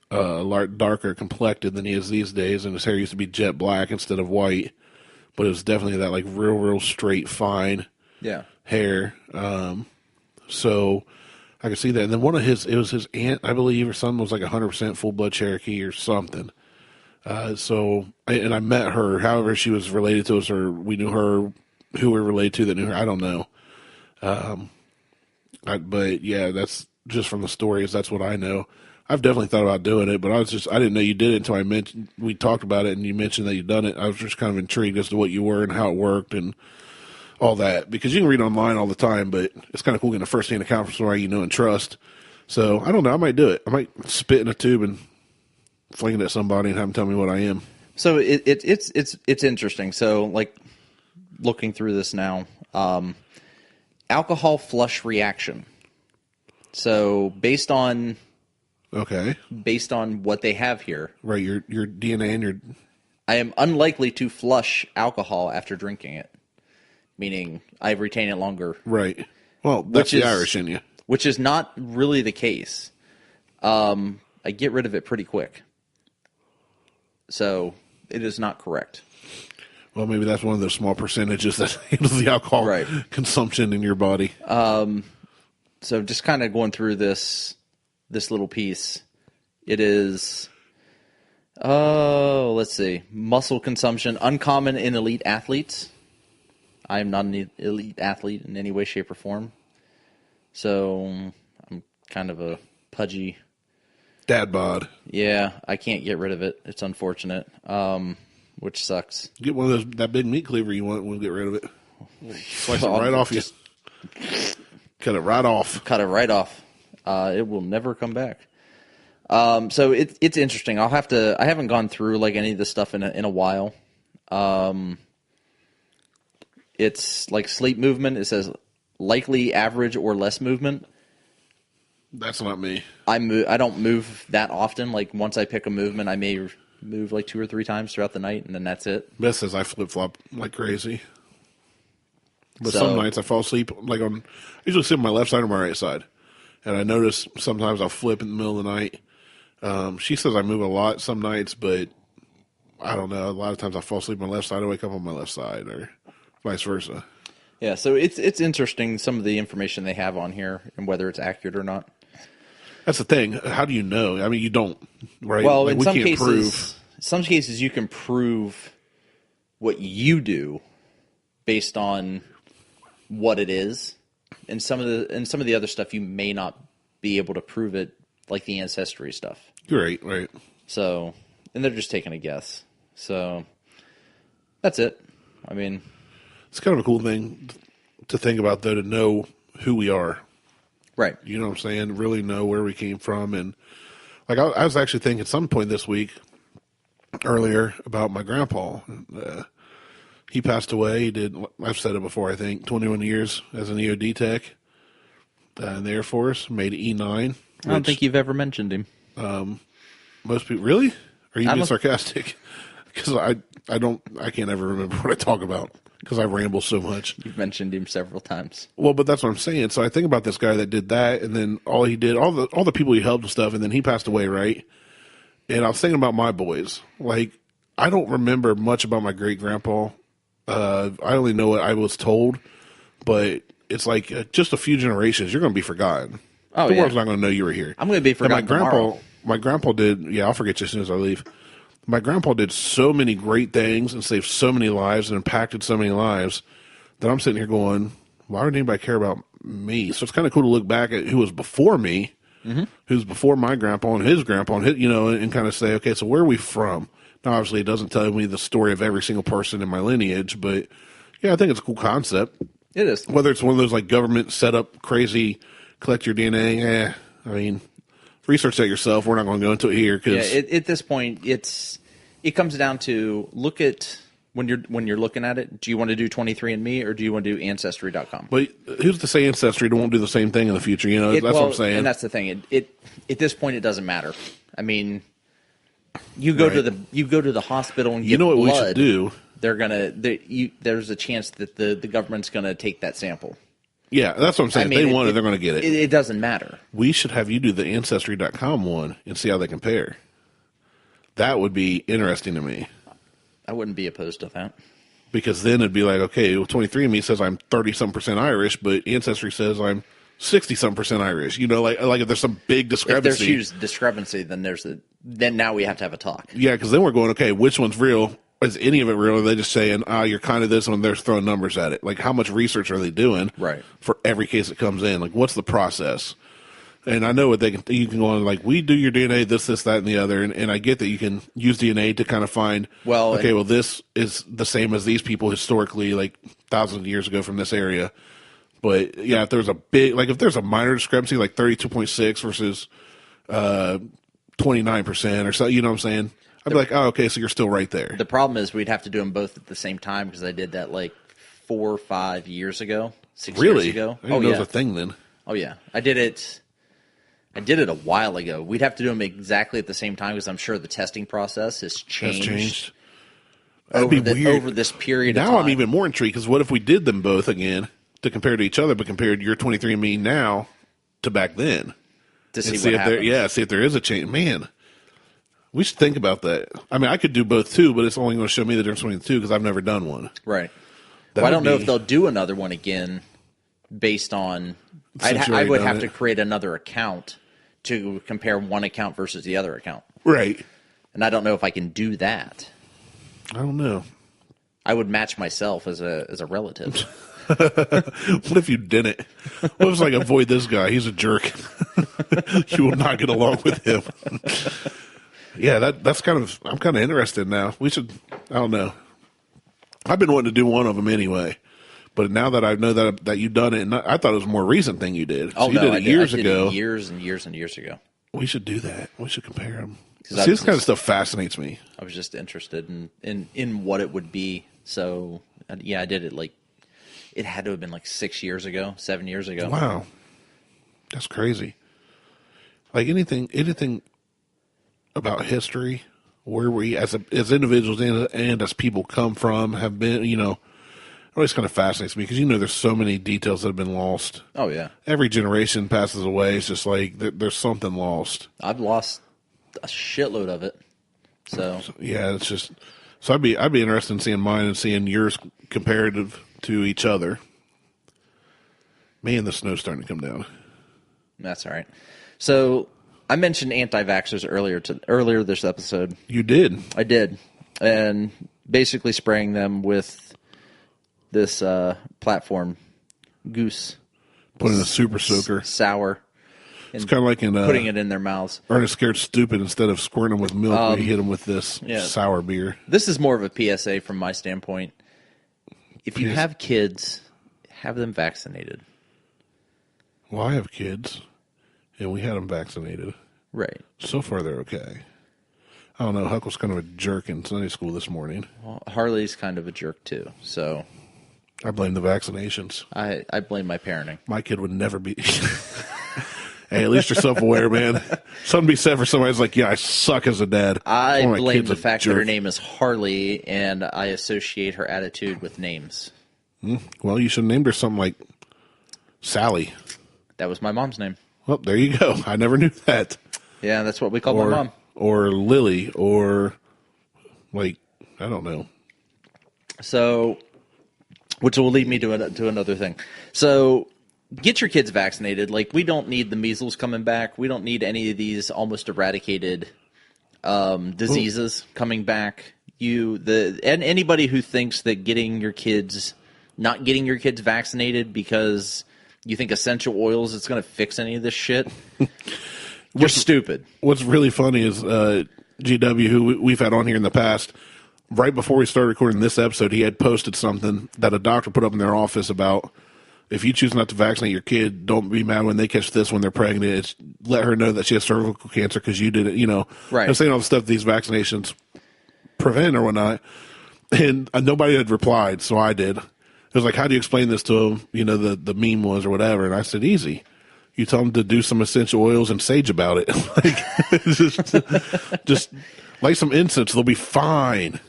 [SPEAKER 1] a lot darker complected than he is these days, and his hair used to be jet black instead of white. But it was definitely that like real straight, fine hair. So I could see that. And then it was his aunt, I believe, or something was like 100% full blood Cherokee or something. So I met her. However, she was related to us, or we knew her, who we're related to that knew her. I don't know. But yeah, that's just from the stories. That's what I know. I've definitely thought about doing it, but I didn't know you did it until we talked about it and you mentioned that you'd done it. I was just kind of intrigued as to what you were and how it worked and all that, because you can read online all the time, but it's kind of cool getting a first-hand account from somebody you know and trust. So I don't know. I might do it. I might spit in a tube and fling it at somebody and have them tell me what I am.
[SPEAKER 2] So it's interesting. So like looking through this now, alcohol flush reaction. So based on what they have here,
[SPEAKER 1] right? Your DNA and
[SPEAKER 2] I am unlikely to flush alcohol after drinking it, meaning I retain it longer.
[SPEAKER 1] Right. Well, that's the Irish in you,
[SPEAKER 2] which is not really the case. I get rid of it pretty quick, so it is not correct.
[SPEAKER 1] Well, maybe that's one of those small percentages that handles the alcohol consumption in your body.
[SPEAKER 2] So just kind of going through this little piece, it is, let's see, muscle consumption, uncommon in elite athletes. I am not an elite athlete in any way, shape, or form. So I'm kind of a pudgy
[SPEAKER 1] dad bod.
[SPEAKER 2] Yeah, I can't get rid of it. It's unfortunate. Which sucks.
[SPEAKER 1] Get one of that big meat cleaver you want, and we'll get rid of it. Slice it right off you. Cut it right off.
[SPEAKER 2] Cut it right off. It will never come back. So it's interesting. I haven't gone through like any of this stuff in a while. It's like sleep movement. It says likely average or less movement.
[SPEAKER 1] That's not me.
[SPEAKER 2] I don't move that often. Like once I pick a movement, I may move like 2 or 3 times throughout the night, and then that's it.
[SPEAKER 1] Best says I flip flop like crazy. But
[SPEAKER 2] So,
[SPEAKER 1] some nights I fall asleep I usually sleep on my left side or my right side, and I notice sometimes I'll flip in the middle of the night. She says I move a lot some nights, but I don't know. A lot of times I fall asleep on my left side, I wake up on my left side, or vice versa.
[SPEAKER 2] Yeah, so it's interesting some of the information they have on here and whether it's accurate or not.
[SPEAKER 1] That's the thing. How do you know? I mean, you don't, right?
[SPEAKER 2] Well,
[SPEAKER 1] like,
[SPEAKER 2] in some cases you can prove what you do based on what it is, and some of the other stuff you may not be able to prove it, like the ancestry stuff.
[SPEAKER 1] You're right.
[SPEAKER 2] So, and they're just taking a guess. So, that's it. I mean,
[SPEAKER 1] it's kind of a cool thing to think about, though, to know who we are.
[SPEAKER 2] Right.
[SPEAKER 1] You know what I'm saying? Really know where we came from. And like I was actually thinking at some point this week, earlier, about my grandpa. He passed away. He did, I've said it before, I think, 21 years as an EOD tech in the Air Force, made E9.
[SPEAKER 2] I don't think you've ever mentioned him.
[SPEAKER 1] Most people, really? Are you being sarcastic? Because I can't ever remember what I talk about because I ramble so much.
[SPEAKER 2] You've mentioned him several times.
[SPEAKER 1] Well, but that's what I'm saying. So I think about this guy that did that, and then all the people he helped and stuff, and then he passed away, right? And I was thinking about my boys. Like, I don't remember much about my great grandpa. I only know what I was told, but it's like just a few generations, you're going to be forgotten.
[SPEAKER 2] Oh,
[SPEAKER 1] the
[SPEAKER 2] yeah.
[SPEAKER 1] world's not going to know you were here.
[SPEAKER 2] I'm going to be forgotten tomorrow.
[SPEAKER 1] My grandpa did. Yeah, I'll forget you as soon as I leave. My grandpa did so many great things and saved so many lives and impacted so many lives that I'm sitting here going, why would anybody care about me? So it's kind of cool to look back at who was before me, who's before my grandpa and his grandpa, and and kind of say, okay, so where are we from? Now, obviously, it doesn't tell me the story of every single person in my lineage, but yeah, I think it's a cool concept.
[SPEAKER 2] It is.
[SPEAKER 1] Whether it's one of those like government set up crazy, collect your DNA, I mean, research that yourself. We're not going to go into it here because
[SPEAKER 2] at this point, it comes down to look at when you're looking at it. Do you want to do 23andMe or do you want to do Ancestry.com?
[SPEAKER 1] But who's to say Ancestry won't do the same thing in the future? You know, that's what I'm saying.
[SPEAKER 2] And that's the thing. It at this point, it doesn't matter. I mean, you go to the hospital and get blood.
[SPEAKER 1] We should do?
[SPEAKER 2] There's a chance that the government's gonna take that sample.
[SPEAKER 1] Yeah, that's what I'm saying. If they want it, they're going to get it.
[SPEAKER 2] It doesn't matter.
[SPEAKER 1] We should have you do the Ancestry.com one and see how they compare. That would be interesting to me.
[SPEAKER 2] I wouldn't be opposed to that.
[SPEAKER 1] Because then it'd be like, okay, 23andMe says I'm 30-some% Irish, but Ancestry says I'm 60-some% Irish. You know, like if there's some big discrepancy.
[SPEAKER 2] If there's huge discrepancy, then now we have to have a talk.
[SPEAKER 1] Yeah, because then we're going, okay, which one's real? Is any of it real? Or are they just saying, you're kind of this one, they're throwing numbers at it? Like, how much research are they doing for every case that comes in? Like, what's the process? And I know what you can go on, like, we do your DNA, this, that, and the other. And I get that you can use DNA to kind of find, this is the same as these people historically, like, thousands of years ago from this area. But, yeah, if there's if there's a minor discrepancy, like 32.6 versus 29% or so, you know what I'm saying? I'd be like, oh, okay, so you're still right there.
[SPEAKER 2] The problem is we'd have to do them both at the same time because I did that like 4 or 5 years ago, 6 years ago.
[SPEAKER 1] I didn't know it was a thing then.
[SPEAKER 2] Oh, yeah. I did it a while ago. We'd have to do them exactly at the same time because I'm sure the testing process has changed. Over this period of time.
[SPEAKER 1] Now I'm even more intrigued because what if we did them both again to compare to each other, but compared your 23andMe now to back then?
[SPEAKER 2] To see what happens.
[SPEAKER 1] See if there is a change. Man. We should think about that. I mean, I could do both too, but it's only going to show me the difference between the two because I've never done one.
[SPEAKER 2] Right. Well, I don't know if they'll do another one again based on... I would have to create another account to compare one account versus the other account.
[SPEAKER 1] Right.
[SPEAKER 2] And I don't know if I can do that.
[SPEAKER 1] I don't know.
[SPEAKER 2] I would match myself as a relative.
[SPEAKER 1] What if you didn't? What if it's like, avoid this guy? He's a jerk. You will not get along with him. Yeah, that's I'm kind of interested now. We should, I don't know. I've been wanting to do one of them anyway, but now that I know that you've done it, and I thought it was a more recent thing you did.
[SPEAKER 2] Oh,
[SPEAKER 1] so you did it years ago.
[SPEAKER 2] Years and years and years ago.
[SPEAKER 1] We should do that. We should compare them. See, this kind of stuff fascinates me.
[SPEAKER 2] I was just interested in what it would be. So, yeah, I did it it had to have been like 6 years ago, 7 years ago.
[SPEAKER 1] Wow. That's crazy. like anything about history, where we as individuals and as people come from, have been, it always kind of fascinates me because there's so many details that have been lost.
[SPEAKER 2] Oh yeah,
[SPEAKER 1] every generation passes away. It's just like there's something lost.
[SPEAKER 2] I've lost a shitload of it. So
[SPEAKER 1] yeah, it's just so I'd be interested in seeing mine and seeing yours comparative to each other. Man, the snow's starting to come down.
[SPEAKER 2] That's all right. So I mentioned anti-vaxxers earlier this episode.
[SPEAKER 1] You did.
[SPEAKER 2] I did, and basically spraying them with this platform, Gose.
[SPEAKER 1] Putting a super soaker.
[SPEAKER 2] Sour.
[SPEAKER 1] It's kind of like
[SPEAKER 2] putting it in their mouths.
[SPEAKER 1] Ernest Scared Stupid, instead of squirting them with milk, we hit them with this sour beer.
[SPEAKER 2] This is more of a PSA from my standpoint. If you have kids, have them vaccinated.
[SPEAKER 1] Well, I have kids, and we had them vaccinated.
[SPEAKER 2] Right.
[SPEAKER 1] So far, they're okay. I don't know. Huck was kind of a jerk in Sunday school this morning.
[SPEAKER 2] Well, Harley's kind of a jerk, too. So
[SPEAKER 1] I blame the vaccinations.
[SPEAKER 2] I blame my parenting.
[SPEAKER 1] My kid would never be... Hey, at least you're self-aware, man. Something be said for somebody who's like, yeah, I suck as a dad.
[SPEAKER 2] I blame the fact that her name is Harley, and I associate her attitude with names.
[SPEAKER 1] Well, you should have named her something like Sally.
[SPEAKER 2] That was my mom's name.
[SPEAKER 1] Well, there you go. I never knew that.
[SPEAKER 2] Yeah, that's what we call my mom.
[SPEAKER 1] Or Lily, or, like, I don't know.
[SPEAKER 2] So, which will lead me to another thing. So, get your kids vaccinated. Like, we don't need the measles coming back. We don't need any of these almost eradicated diseases coming back. And anybody who thinks that not getting your kids vaccinated because you think essential oils is going to fix any of this shit, you're stupid.
[SPEAKER 1] What's really funny is GW, who we've had on here in the past, right before we started recording this episode, he had posted something that a doctor put up in their office about, if you choose not to vaccinate your kid, don't be mad when they catch this when they're pregnant. It's let her know that she has cervical cancer because you did it,
[SPEAKER 2] Right.
[SPEAKER 1] I'm saying all the stuff these vaccinations prevent or whatnot. And nobody had replied, so I did. It was like, how do you explain this to them? The meme was or whatever. And I said, easy. You tell them to do some essential oils and sage about it. just light some incense. They'll be fine.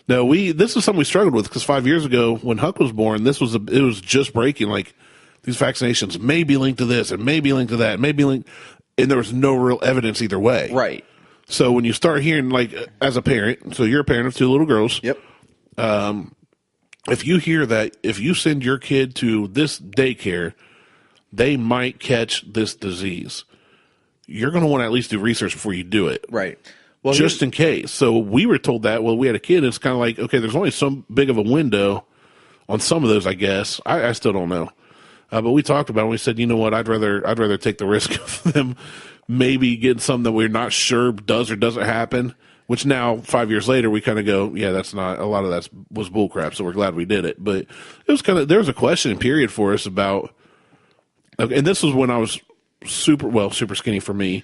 [SPEAKER 1] No, this is something we struggled with because 5 years ago when Huck was born, it was just breaking. Like, these vaccinations may be linked to this and may be linked to that, and there was no real evidence either way.
[SPEAKER 2] Right.
[SPEAKER 1] So when you start hearing, like, as a parent, so you're a parent of two little girls.
[SPEAKER 2] Yep.
[SPEAKER 1] If you hear that if you send your kid to this daycare, they might catch this disease, you're going to want to at least do research before you do it.
[SPEAKER 2] Right. Well,
[SPEAKER 1] just in case. So we were told that, we had a kid, it's kind of like, okay, there's only so big of a window on some of those, I guess. I still don't know. But we talked about it, and we said, you know what, I'd rather take the risk of them maybe getting something that we're not sure does or doesn't happen, which now, 5 years later, we kind of go, yeah, that's not, a lot of that was bullcrap, so we're glad we did it. But it was there was a questioning period for us about, and this was when I was super skinny for me.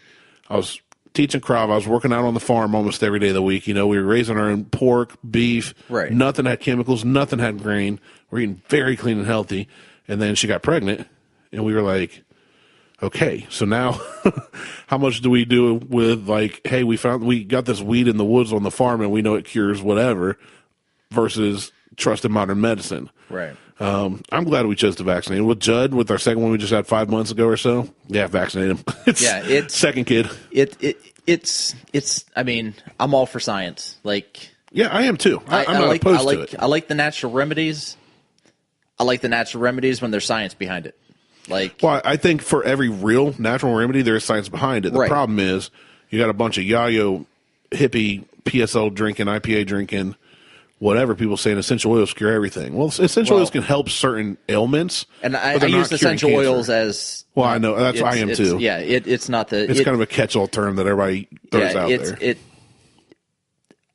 [SPEAKER 1] I was teaching Krav. I was working out on the farm almost every day of the week. We were raising our own pork, beef.
[SPEAKER 2] Right.
[SPEAKER 1] Nothing had chemicals. Nothing had grain. We're eating very clean and healthy. And then she got pregnant, and we were like, okay, so now how much do we do with, like, hey, we got this weed in the woods on the farm, and we know it cures whatever, versus trust in modern medicine.
[SPEAKER 2] Right.
[SPEAKER 1] I'm glad we chose to vaccinate. With Judd, with our second one we just had 5 months ago or so, yeah, vaccinate him. It's second kid.
[SPEAKER 2] It's. I mean, I'm all for science. Like,
[SPEAKER 1] yeah, I am too. I'm not opposed to it.
[SPEAKER 2] I like the natural remedies. I like the natural remedies when there's science behind it. Like,
[SPEAKER 1] well, I think for every real natural remedy, there is science behind it. The problem is you got a bunch of yayo, hippie, PSL drinking, IPA drinking, whatever people saying essential oils cure everything. Well, essential oils can help certain ailments.
[SPEAKER 2] And I use essential oils as...
[SPEAKER 1] Well, I know. That's I am too.
[SPEAKER 2] Yeah, it's not the...
[SPEAKER 1] It's kind of a catch-all term that everybody throws out there.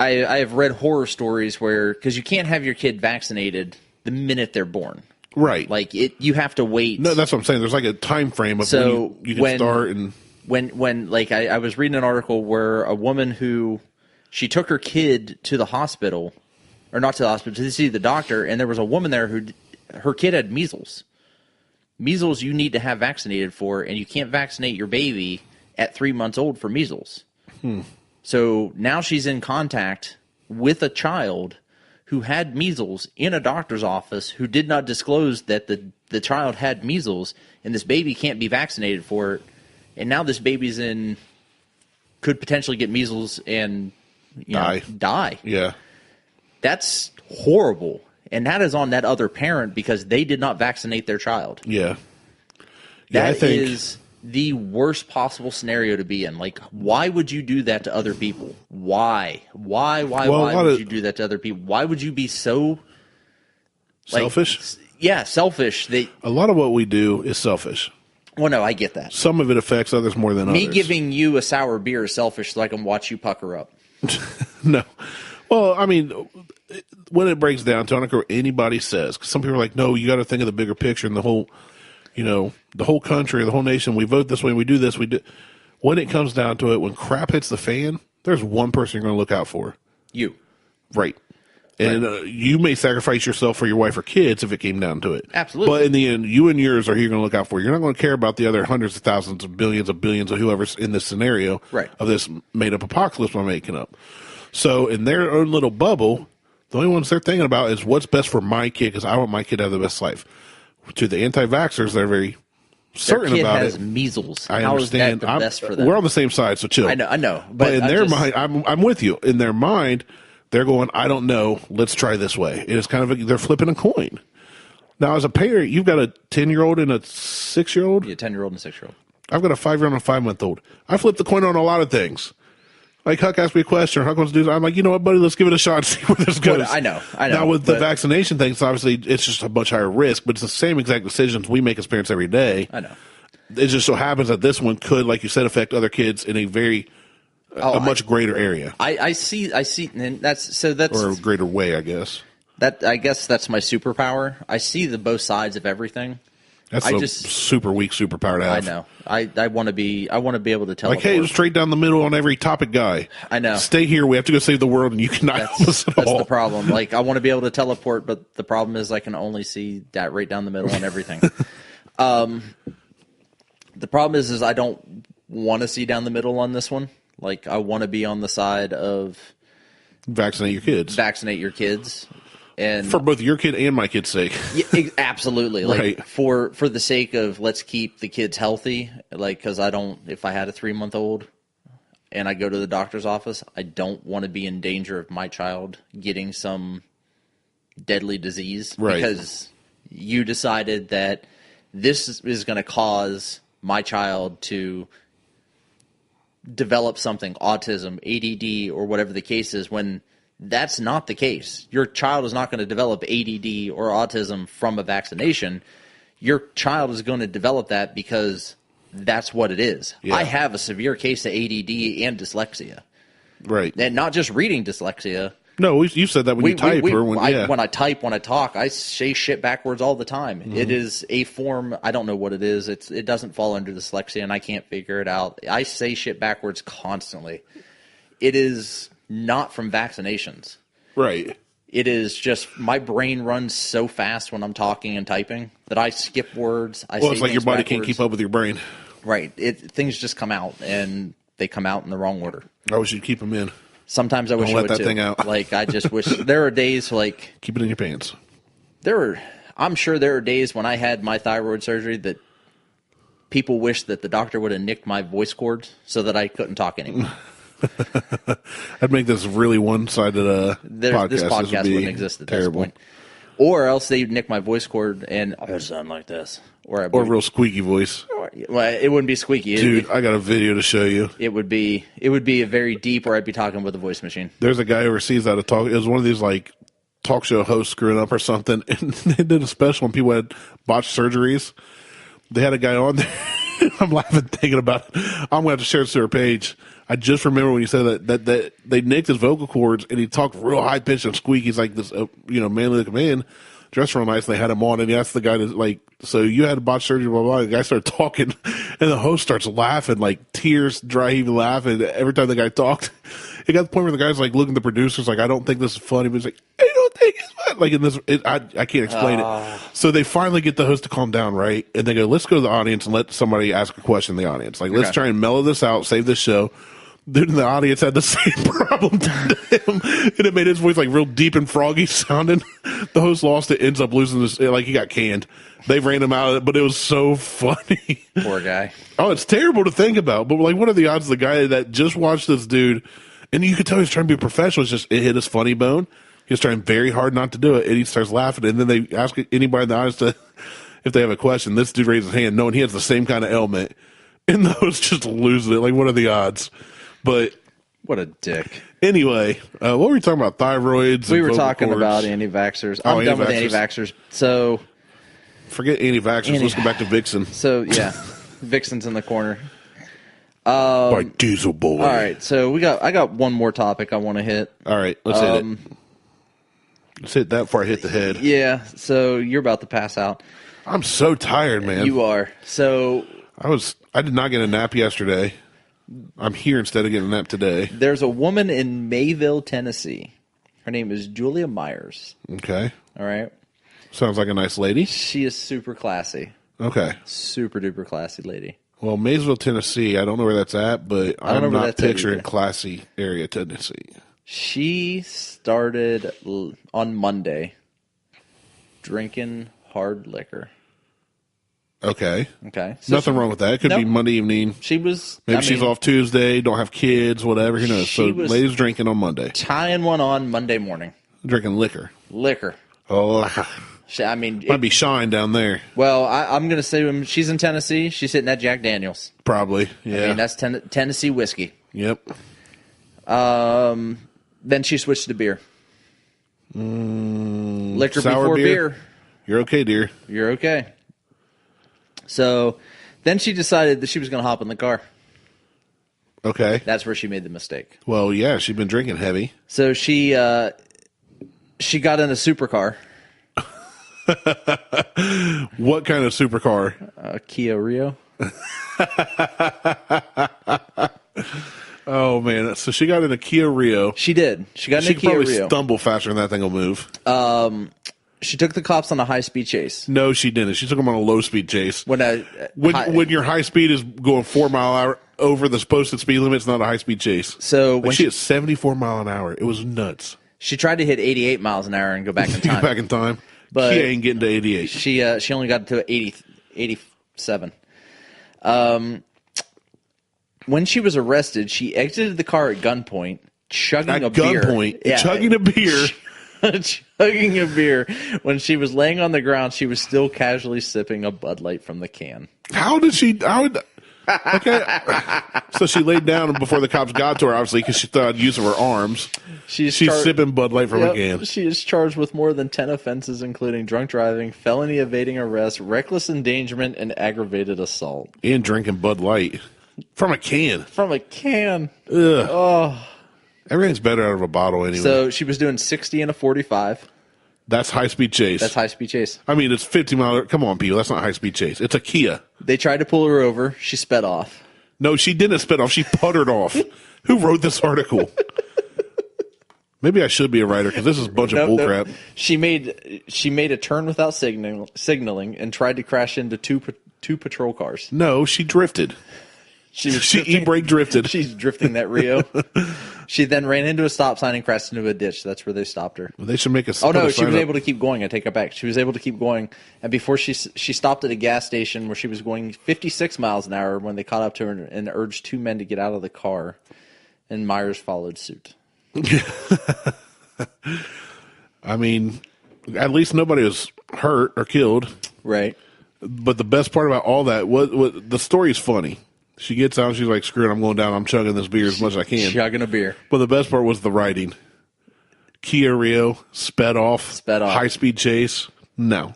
[SPEAKER 2] I have read horror stories where... Because you can't have your kid vaccinated the minute they're born.
[SPEAKER 1] Right.
[SPEAKER 2] Like, you have to wait.
[SPEAKER 1] No, that's what I'm saying. There's like a time frame of when you can start and...
[SPEAKER 2] When like, I was reading an article where a woman who... She took her kid to the hospital... Or not to the hospital, to see the doctor, and there was a woman there who, her kid had measles. Measles you need to have vaccinated for, and you can't vaccinate your baby at 3 months old for measles. So now she's in contact with a child who had measles in a doctor's office who did not disclose that the child had measles, and this baby can't be vaccinated for it. And now this baby's could potentially get measles and die.
[SPEAKER 1] Yeah.
[SPEAKER 2] That's horrible. And that is on that other parent because they did not vaccinate their child.
[SPEAKER 1] Yeah.
[SPEAKER 2] That is the worst possible scenario to be in. Like, why would you do that to other people? Why would you do that to other people? Why would you be so
[SPEAKER 1] selfish?
[SPEAKER 2] Yeah, selfish.
[SPEAKER 1] A lot of what we do is selfish.
[SPEAKER 2] Well, no, I get that.
[SPEAKER 1] Some of it affects others more than others.
[SPEAKER 2] Me giving you a sour beer is selfish so I can watch you pucker up.
[SPEAKER 1] No. Well, I mean, when it breaks down to, I don't care what anybody says, because some people are like, no, you got to think of the bigger picture and the whole, the whole country, the whole nation. We vote this way, we do this, we do. When it comes down to it, when crap hits the fan, there's one person you're going to look out for.
[SPEAKER 2] You.
[SPEAKER 1] Right. And you may sacrifice yourself for your wife or kids if it came down to it.
[SPEAKER 2] Absolutely.
[SPEAKER 1] But in the end, you and yours are who you're going to look out for. You're not going to care about the other hundreds of thousands of billions of whoever's in this scenario of this made-up apocalypse we're making up. So in their own little bubble, the only ones they're thinking about is what's best for my kid because I want my kid to have the best life. To the anti-vaxxers, they're very certain about it.
[SPEAKER 2] Their kid has measles.
[SPEAKER 1] I understand.
[SPEAKER 2] How is that the best for them?
[SPEAKER 1] We're on the same side, so chill.
[SPEAKER 2] I know.
[SPEAKER 1] But in their mind, I'm with you. In their mind, they're going, I don't know. Let's try this way. It is kind of they're flipping a coin. Now, as a parent, you've got a 10-year-old and a 6-year-old.
[SPEAKER 2] Yeah, 10-year-old and a 6-year-old.
[SPEAKER 1] I've got a 5-year-old and a 5-month-old. I flip the coin on a lot of things. Like Huck asked me a question, or Huck wants to do something. I'm like, you know what, buddy, let's give it a shot and see where this goes.
[SPEAKER 2] I know.
[SPEAKER 1] Now, with the vaccination things, obviously, it's just a much higher risk, but it's the same exact decisions we make as parents every day.
[SPEAKER 2] I know.
[SPEAKER 1] It just so happens that this one could, like you said, affect other kids in a much greater area.
[SPEAKER 2] I see, and that's
[SPEAKER 1] or a greater way, I guess.
[SPEAKER 2] I guess that's my superpower. I see the both sides of everything.
[SPEAKER 1] That's a super weak superpower to have.
[SPEAKER 2] I know. I want to be able to tell.
[SPEAKER 1] Like, hey, straight down the middle on every topic, guy.
[SPEAKER 2] I know.
[SPEAKER 1] Stay here. We have to go save the world, and you cannot help us at all.
[SPEAKER 2] That's the problem. Like, I want to be able to teleport, but the problem is I can only see that right down the middle on everything. The problem is I don't want to see down the middle on this one. Like, I want to be on the side of
[SPEAKER 1] vaccinate your kids.
[SPEAKER 2] Vaccinate your kids. And
[SPEAKER 1] for both your kid and my kid's sake.
[SPEAKER 2] Yeah, absolutely. Like
[SPEAKER 1] right.
[SPEAKER 2] for the sake of let's keep the kids healthy. Like, because if I had a 3-month-old and I go to the doctor's office, I don't want to be in danger of my child getting some deadly disease.
[SPEAKER 1] Right.
[SPEAKER 2] Because you decided that this is going to cause my child to develop something, autism, ADD, or whatever the case is, when that's not the case. Your child is not going to develop ADD or autism from a vaccination. Your child is going to develop that because that's what it is. Yeah. I have a severe case of ADD and dyslexia.
[SPEAKER 1] Right.
[SPEAKER 2] And not just reading dyslexia.
[SPEAKER 1] No, you said that when you type or when
[SPEAKER 2] I type, when I talk, I say shit backwards all the time. Mm-hmm. It is a form, I don't know what it is. It doesn't fall under dyslexia, and I can't figure it out. I say shit backwards constantly. It is not from vaccinations.
[SPEAKER 1] Right.
[SPEAKER 2] It is just my brain runs so fast when I'm talking and typing that I skip words.
[SPEAKER 1] It's like your body can't keep up with your brain.
[SPEAKER 2] Right. Things just come out, and they come out in the wrong order.
[SPEAKER 1] I wish you'd keep them in.
[SPEAKER 2] Sometimes I wish I would
[SPEAKER 1] let that thing out.
[SPEAKER 2] Like, I just wish there are days like
[SPEAKER 1] keep it in your pants.
[SPEAKER 2] I'm sure there are days when I had my thyroid surgery that people wish that the doctor would have nicked my voice cords so that I couldn't talk anymore.
[SPEAKER 1] I'd make this really one-sided podcast.
[SPEAKER 2] This podcast wouldn't exist at this point. Or else they'd nick my voice cord and I would sound like this. Or a real
[SPEAKER 1] squeaky voice.
[SPEAKER 2] Well, it wouldn't be squeaky.
[SPEAKER 1] Dude, I got a video to show you.
[SPEAKER 2] It would be a very deep, or I'd be talking with a voice machine.
[SPEAKER 1] There's a guy overseas that it was one of these like talk show hosts screwing up or something, and they did a special when people had botched surgeries. They had a guy on there. I'm laughing thinking about it. I'm going to have to share it to our page. I just remember when you said that they nicked his vocal cords, and he talked real high pitched and squeaky. He's like this, manly looking man, dressed real nice. And they had him on, and he asked the guy to like, so you had a botched surgery, blah blah. The guy started talking, and the host starts laughing, like tears, dry heaving laughing every time the guy talked. It got to the point where the guy's like looking at the producers, like, I don't think this is funny, but he's like, I don't think it's funny. like in this, I can't explain it. So they finally get the host to calm down, right? And they go, let's go to the audience and let somebody ask a question in the audience. Like, let's try and mellow this out, save this show. Dude in the audience had the same problem to him, and it made his voice like real deep and froggy sounding. The host lost it, ends up losing this, like he got canned. They ran him out of it, but it was so funny.
[SPEAKER 2] Poor guy.
[SPEAKER 1] Oh, it's terrible to think about, but like, what are the odds the guy that just watched this dude, and you could tell he's trying to be a professional, it hit his funny bone. He was trying very hard not to do it, and he starts laughing, and then they ask anybody in the audience if they have a question. This dude raises his hand, knowing he has the same kind of ailment, and the host just loses it. Like, what are the odds? But
[SPEAKER 2] what a dick.
[SPEAKER 1] Anyway, what were we talking about? Thyroids?
[SPEAKER 2] We were talking about anti-vaxxers. I'm done with anti-vaxxers. So
[SPEAKER 1] forget anti-vaxxers. Let's go back to Vixen.
[SPEAKER 2] So yeah, Vixen's in the corner.
[SPEAKER 1] By Diesel Boy.
[SPEAKER 2] All right, so I got one more topic I want to hit.
[SPEAKER 1] All right, let's hit it. Let's hit that before I hit the head.
[SPEAKER 2] Yeah, so you're about to pass out.
[SPEAKER 1] I'm so tired, man.
[SPEAKER 2] You are. So
[SPEAKER 1] I did not get a nap yesterday. I'm here instead of getting a nap today.
[SPEAKER 2] There's a woman in Mayville, Tennessee. Her name is Julia Myers.
[SPEAKER 1] Okay.
[SPEAKER 2] All right.
[SPEAKER 1] Sounds like a nice lady.
[SPEAKER 2] She is super classy.
[SPEAKER 1] Okay.
[SPEAKER 2] Super duper classy lady.
[SPEAKER 1] Well, Maysville, Tennessee, I don't know where that's at, but I'm not picturing classy area Tennessee.
[SPEAKER 2] She started on Monday drinking hard liquor.
[SPEAKER 1] Okay.
[SPEAKER 2] So
[SPEAKER 1] nothing wrong with that. It could be Monday evening.
[SPEAKER 2] She's
[SPEAKER 1] off Tuesday, don't have kids, whatever. Who knows? So ladies drinking on Monday.
[SPEAKER 2] Tying one on Monday morning.
[SPEAKER 1] Drinking liquor. Oh, might be shine down there.
[SPEAKER 2] Well, I'm going to say when she's in Tennessee, she's hitting that Jack Daniels.
[SPEAKER 1] Probably, yeah.
[SPEAKER 2] I mean, that's Tennessee whiskey.
[SPEAKER 1] Yep.
[SPEAKER 2] Then she switched to beer. Liquor before beer.
[SPEAKER 1] You're okay, dear.
[SPEAKER 2] You're okay. So then she decided that she was going to hop in the car.
[SPEAKER 1] Okay.
[SPEAKER 2] That's where she made the mistake.
[SPEAKER 1] Well, yeah, she's been drinking heavy.
[SPEAKER 2] So she got in a supercar.
[SPEAKER 1] What kind of supercar?
[SPEAKER 2] A Kia Rio.
[SPEAKER 1] Oh, man. So she got in a Kia Rio.
[SPEAKER 2] She did. She got in a Kia Rio.
[SPEAKER 1] She could probably stumble faster than that thing will move.
[SPEAKER 2] She took the cops on a high-speed chase.
[SPEAKER 1] No, she didn't. She took them on a low-speed chase. When your high speed is going 4 mile an hour over the posted speed limit, it's not a high-speed chase.
[SPEAKER 2] So when
[SPEAKER 1] she hit 74 mile an hour. It was nuts.
[SPEAKER 2] She tried to hit 88 miles an hour and go back in time.
[SPEAKER 1] Go back in time. But Kia ain't getting to 88.
[SPEAKER 2] She only got to 87. When she was arrested, she exited the car at gunpoint, chugging a beer.
[SPEAKER 1] Chugging a beer.
[SPEAKER 2] Chugging a beer. When she was laying on the ground, she was still casually sipping a Bud Light from the can.
[SPEAKER 1] Okay. So she laid down before the cops got to her, obviously, because she thought use of her arms. She's sipping Bud Light from a can.
[SPEAKER 2] She is charged with more than 10 offenses, including drunk driving, felony evading arrest, reckless endangerment, and aggravated assault.
[SPEAKER 1] And drinking Bud Light from a can.
[SPEAKER 2] Ugh.
[SPEAKER 1] Oh. Everything's better out of a bottle anyway.
[SPEAKER 2] So she was doing 60 in a 45.
[SPEAKER 1] That's high-speed chase. I mean, it's 50 miles. Come on, people. That's not high-speed chase. It's a Kia.
[SPEAKER 2] They tried to pull her over. She sped off.
[SPEAKER 1] No, she didn't sped off. She puttered off. Who wrote this article? Maybe I should be a writer because this is a bunch of bullcrap. No.
[SPEAKER 2] She made a turn without signaling and tried to crash into two patrol cars.
[SPEAKER 1] No, she drifted. She e-brake drifted.
[SPEAKER 2] She's drifting that Rio. She then ran into a stop sign and crashed into a ditch. That's where they stopped her.
[SPEAKER 1] Well, they should make a.
[SPEAKER 2] Oh no, she was able to keep going. I take it back. She was able to keep going, and before she stopped at a gas station where she was going 56 miles an hour when they caught up to her and urged two men to get out of the car, and Myers followed suit.
[SPEAKER 1] I mean, at least nobody was hurt or killed,
[SPEAKER 2] right?
[SPEAKER 1] But the best part about all that the story is funny. She gets out, she's like, screw it, I'm going down, I'm chugging this beer as much as I can.
[SPEAKER 2] Chugging a beer.
[SPEAKER 1] But the best part was the riding. Kia Rio, sped off. High-speed chase. No.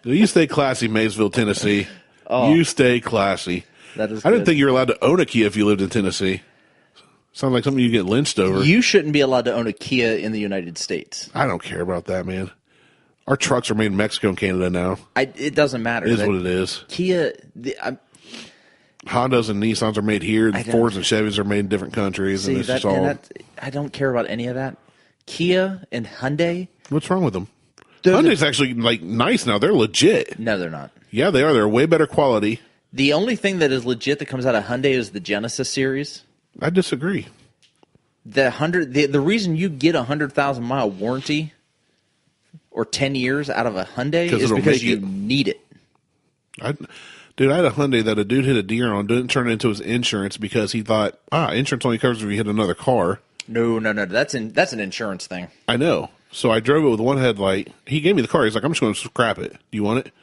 [SPEAKER 1] You stay classy, Maysville, Tennessee. Oh, you stay classy.
[SPEAKER 2] That is
[SPEAKER 1] I didn't think you were allowed to own a Kia if you lived in Tennessee. Sounds like something you get lynched over.
[SPEAKER 2] You shouldn't be allowed to own a Kia in the United States.
[SPEAKER 1] I don't care about that, man. Our trucks are made in Mexico and Canada now.
[SPEAKER 2] It doesn't matter.
[SPEAKER 1] It is what it is.
[SPEAKER 2] Kia...
[SPEAKER 1] Hondas and Nissans are made here. Fords and Chevys are made in different countries. And it's just all...
[SPEAKER 2] I don't care about any of that. Kia and Hyundai.
[SPEAKER 1] What's wrong with them?
[SPEAKER 2] They're
[SPEAKER 1] Hyundai's actually like nice now. They're legit.
[SPEAKER 2] No, they're not.
[SPEAKER 1] Yeah, they are. They're way better quality.
[SPEAKER 2] The only thing that is legit that comes out of Hyundai is the Genesis series.
[SPEAKER 1] I disagree.
[SPEAKER 2] The reason you get a 100,000-mile warranty or 10 years out of a Hyundai is because you need it.
[SPEAKER 1] Dude, I had a Hyundai that a dude hit a deer on, didn't turn it into his insurance because he thought, insurance only covers if you hit another car.
[SPEAKER 2] No. That's an insurance thing.
[SPEAKER 1] I know. So I drove it with one headlight. He gave me the car. He's like, I'm just going to scrap it. Do you want it?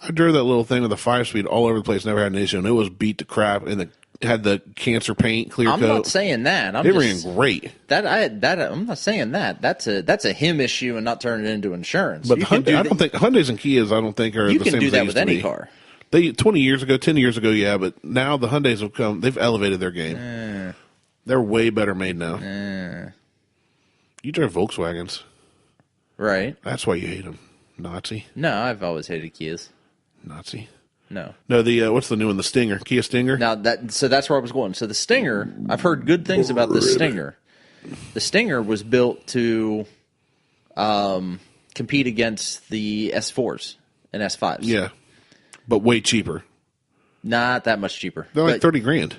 [SPEAKER 1] I drove that little thing with a 5-speed all over the place, never had an issue, and it was beat to crap, and it had the cancer paint, clear coat.
[SPEAKER 2] I'm not saying that.
[SPEAKER 1] It ran great.
[SPEAKER 2] I'm not saying that. That's a him issue and not turning it into insurance.
[SPEAKER 1] But Hyundai, I don't think Hyundais and Kias, I don't think are the same.
[SPEAKER 2] You can do that with any car.
[SPEAKER 1] 10 years ago, yeah, but now the Hyundais have come. They've elevated their game. They're way better made now. You drive Volkswagens,
[SPEAKER 2] right?
[SPEAKER 1] That's why you hate them, Nazi.
[SPEAKER 2] No, I've always hated Kias.
[SPEAKER 1] Nazi.
[SPEAKER 2] No.
[SPEAKER 1] What's the new one? The Stinger, Kia Stinger.
[SPEAKER 2] Now that's where I was going. So the Stinger, I've heard good things about the Stinger. The Stinger was built to compete against the S4s and S5s.
[SPEAKER 1] Yeah, but way cheaper.
[SPEAKER 2] Not that much cheaper.
[SPEAKER 1] They're like $30,000.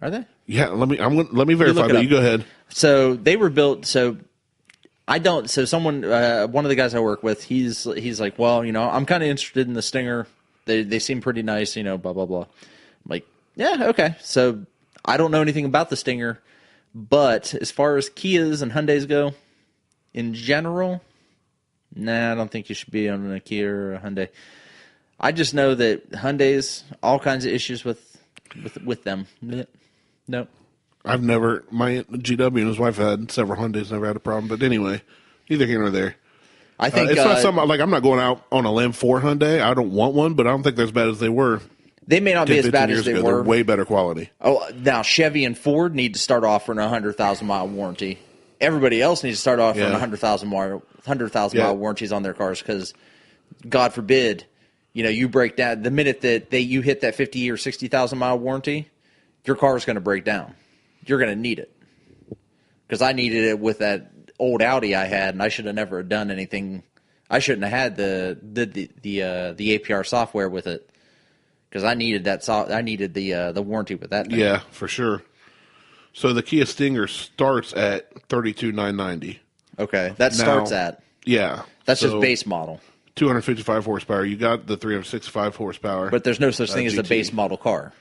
[SPEAKER 2] Are they?
[SPEAKER 1] Yeah. Let me verify that. You go ahead.
[SPEAKER 2] So they were built. So I don't. So someone, one of the guys I work with, he's like, well, I'm kind of interested in the Stinger. They seem pretty nice, blah blah blah. I'm like, yeah, okay. So I don't know anything about the Stinger, but as far as Kias and Hyundais go, in general, I don't think you should be on a Kia or a Hyundai. I just know that Hyundais, all kinds of issues with them. No.
[SPEAKER 1] My GW and his wife had several Hyundais, never had a problem. But anyway, neither here nor there.
[SPEAKER 2] I think
[SPEAKER 1] it's not something like I'm not going out on a limb for Hyundai. I don't want one, but I don't think they're as bad as they were.
[SPEAKER 2] They may not be as bad as they were.
[SPEAKER 1] They're way better quality.
[SPEAKER 2] Oh, now Chevy and Ford need to start offering a 100,000-mile warranty. Everybody else needs to start offering 100,000-mile warranties on their cars because, God forbid, you break down the minute that you hit that 50 or 60,000-mile warranty, your car is going to break down. You're going to need it because I needed it with that old Audi I had, and I should have never done anything. I shouldn't have had the APR software with it because I needed that. I needed the warranty with that thing.
[SPEAKER 1] Yeah, for sure. So the Kia Stinger starts at $32,990.
[SPEAKER 2] Okay, that starts at That's just base model.
[SPEAKER 1] 255 horsepower. You got the 365 horsepower,
[SPEAKER 2] but there's no such thing as a base model car.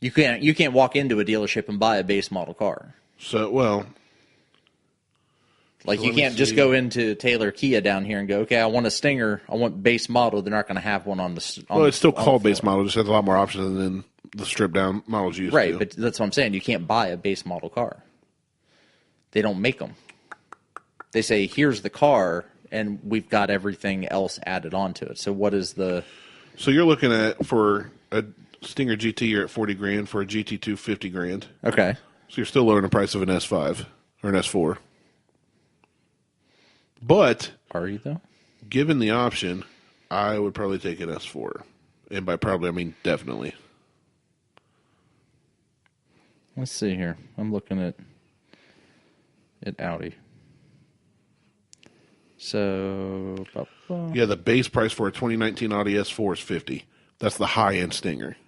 [SPEAKER 2] You can't walk into a dealership and buy a base model car.
[SPEAKER 1] So
[SPEAKER 2] you can't just go into Taylor Kia down here and go, okay, I want a Stinger, I want base model. They're not going to have one on the.
[SPEAKER 1] It's still called base model. Just has a lot more options than the stripped down models used to.
[SPEAKER 2] Right, but that's what I'm saying. You can't buy a base model car. They don't make them. They say, here's the car, and we've got everything else added onto it. So what is the?
[SPEAKER 1] So you're looking at for a Stinger GT, you're at $40,000. For a GT2, $50,000.
[SPEAKER 2] Okay.
[SPEAKER 1] So you're still lowering the price of an S5 or an S4. But
[SPEAKER 2] are you though?
[SPEAKER 1] Given the option, I would probably take an S4, and by probably I mean definitely.
[SPEAKER 2] Let's see here. I'm looking at Audi. So
[SPEAKER 1] yeah, the base price for a 2019 Audi S4 is $50,000. That's the high end Stinger.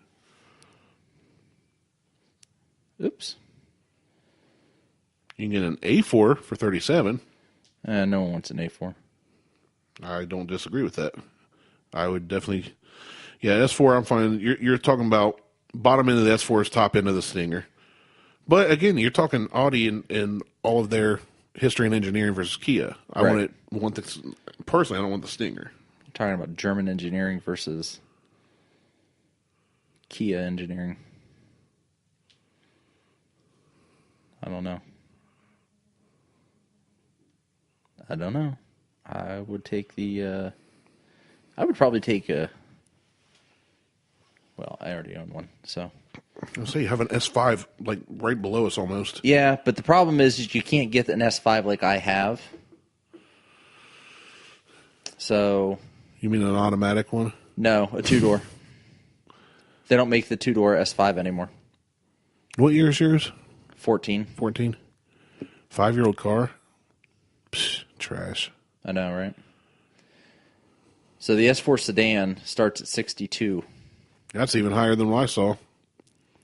[SPEAKER 2] Oops.
[SPEAKER 1] You can get an A4 for $37,000.
[SPEAKER 2] No one wants an A4.
[SPEAKER 1] I don't disagree with that. I would definitely, S4. I'm fine. You're talking about bottom end of the S4 is top end of the Stinger. But again, you're talking Audi and all of their history and engineering versus Kia. Personally, I don't want the Stinger.
[SPEAKER 2] You're talking about German engineering versus Kia engineering. I don't know. I would take I would probably take a. Well, I already own one, so.
[SPEAKER 1] I'll say you have an S5 like right below us almost.
[SPEAKER 2] Yeah, but the problem is you can't get an S5 like I have. So.
[SPEAKER 1] You mean an automatic one?
[SPEAKER 2] No, a two-door. They don't make the two-door S5 anymore.
[SPEAKER 1] What year is yours?
[SPEAKER 2] 14.
[SPEAKER 1] 14? 5-year-old car? Psh, trash.
[SPEAKER 2] I know, right? So the S4 sedan starts at 62.
[SPEAKER 1] That's even higher than what I saw.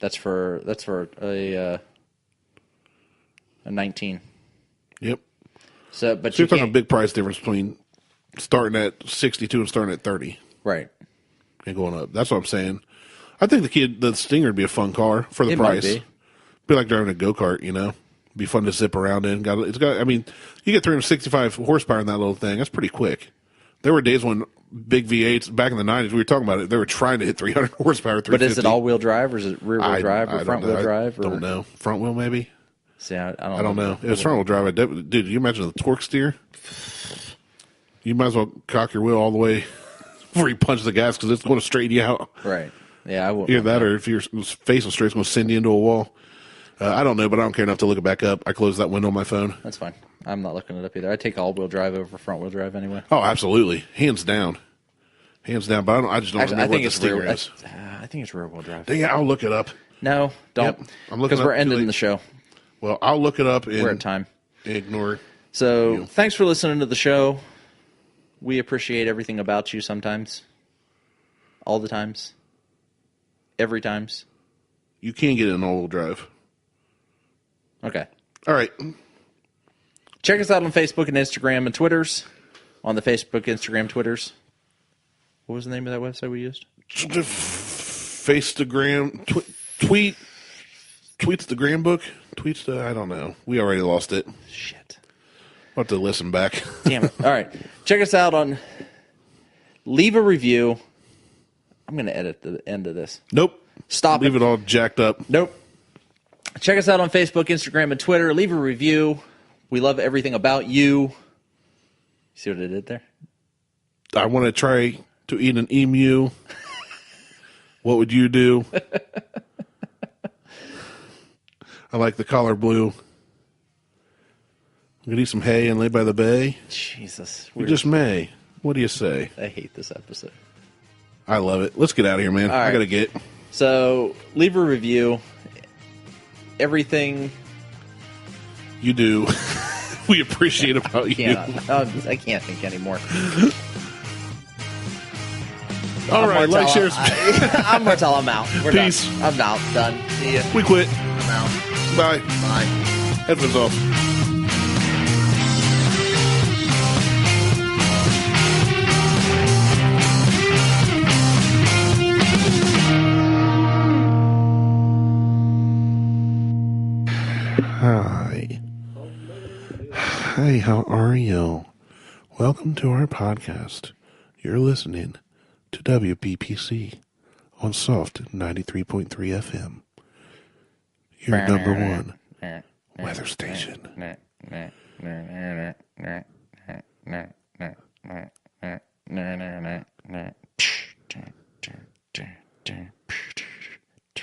[SPEAKER 2] That's for a 19.
[SPEAKER 1] Yep.
[SPEAKER 2] So, but
[SPEAKER 1] So
[SPEAKER 2] you
[SPEAKER 1] you're talking a
[SPEAKER 2] can't,
[SPEAKER 1] big price difference between starting at 62 and starting at 30
[SPEAKER 2] right?
[SPEAKER 1] and going up. That's what I'm saying. I think the Stinger would be a fun car for the
[SPEAKER 2] It might
[SPEAKER 1] price.
[SPEAKER 2] be.
[SPEAKER 1] Be like driving a go-kart, you know? Be fun to zip around in. I mean, you get 365 horsepower in that little thing. That's pretty quick. There were days when big V8s back in the 90s, we were talking about it, they were trying to hit 300 horsepower, 350.
[SPEAKER 2] But is it all-wheel drive or is it rear-wheel drive or front-wheel drive?
[SPEAKER 1] I don't know. Front wheel, maybe?
[SPEAKER 2] See, I
[SPEAKER 1] I don't know. It was front-wheel drive. Dude, you imagine the torque steer? You might as well cock your wheel all the way before you punch the gas because it's going to straighten you out.
[SPEAKER 2] Right. Yeah, I will.
[SPEAKER 1] Either that or if your face is straight, it's going to send you into a wall. I don't know, but I don't care enough to look it back up. I closed that window on my phone.
[SPEAKER 2] That's fine. I'm not looking it up either. I take all-wheel drive over front-wheel drive anyway.
[SPEAKER 1] Oh, absolutely. Hands down. Hands down. But I just don't
[SPEAKER 2] Actually,
[SPEAKER 1] remember
[SPEAKER 2] I think
[SPEAKER 1] what the
[SPEAKER 2] it's
[SPEAKER 1] Stinger
[SPEAKER 2] rear.
[SPEAKER 1] is.
[SPEAKER 2] I think it's rear-wheel drive.
[SPEAKER 1] Yeah, I'll look it up.
[SPEAKER 2] No, don't.
[SPEAKER 1] Yep, I'm looking
[SPEAKER 2] Because
[SPEAKER 1] up
[SPEAKER 2] we're ending
[SPEAKER 1] too late.
[SPEAKER 2] the show.
[SPEAKER 1] Well, I'll look it up and
[SPEAKER 2] We're at time.
[SPEAKER 1] ignore.
[SPEAKER 2] So thanks for listening to the show. We appreciate everything about you sometimes. All the times. Every times.
[SPEAKER 1] You can get it in all-wheel drive.
[SPEAKER 2] Okay.
[SPEAKER 1] All right.
[SPEAKER 2] Check us out on Facebook and Instagram and Twitters. On the Facebook, Instagram, Twitters. What was the name of that website we used?
[SPEAKER 1] Facegram, tweets the gram book, tweets the, I don't know. We already lost it.
[SPEAKER 2] Shit.
[SPEAKER 1] I'll have to listen back.
[SPEAKER 2] Damn it. All right. Check us out on, leave a review. I'm going to edit the end of this.
[SPEAKER 1] Nope.
[SPEAKER 2] Stop
[SPEAKER 1] Leave
[SPEAKER 2] it.
[SPEAKER 1] it all jacked up.
[SPEAKER 2] Nope. Check us out on Facebook, Instagram, and Twitter. Leave a review. We love everything about you. See what I did there?
[SPEAKER 1] I want to try to eat an emu. What would you do? I like the collar blue. I'm going to eat some hay and lay by the bay.
[SPEAKER 2] Jesus.
[SPEAKER 1] You just may. What do you say?
[SPEAKER 2] I hate this episode.
[SPEAKER 1] I love it. Let's get out of here, man.
[SPEAKER 2] All right.
[SPEAKER 1] I got to get.
[SPEAKER 2] So, leave a review. Everything.
[SPEAKER 1] You do. We appreciate about you.
[SPEAKER 2] I can't think anymore.
[SPEAKER 1] All right, like, share,
[SPEAKER 2] I'm Martelle. I'm out. We're
[SPEAKER 1] Peace.
[SPEAKER 2] Done. I'm out. Done. See ya.
[SPEAKER 1] We quit.
[SPEAKER 2] I'm out.
[SPEAKER 1] Bye.
[SPEAKER 2] Bye.
[SPEAKER 1] Headphones off. Hi. Hi, how are you? Welcome to our podcast. You're listening to WBPC on Soft 93.3 FM. Your number one weather station.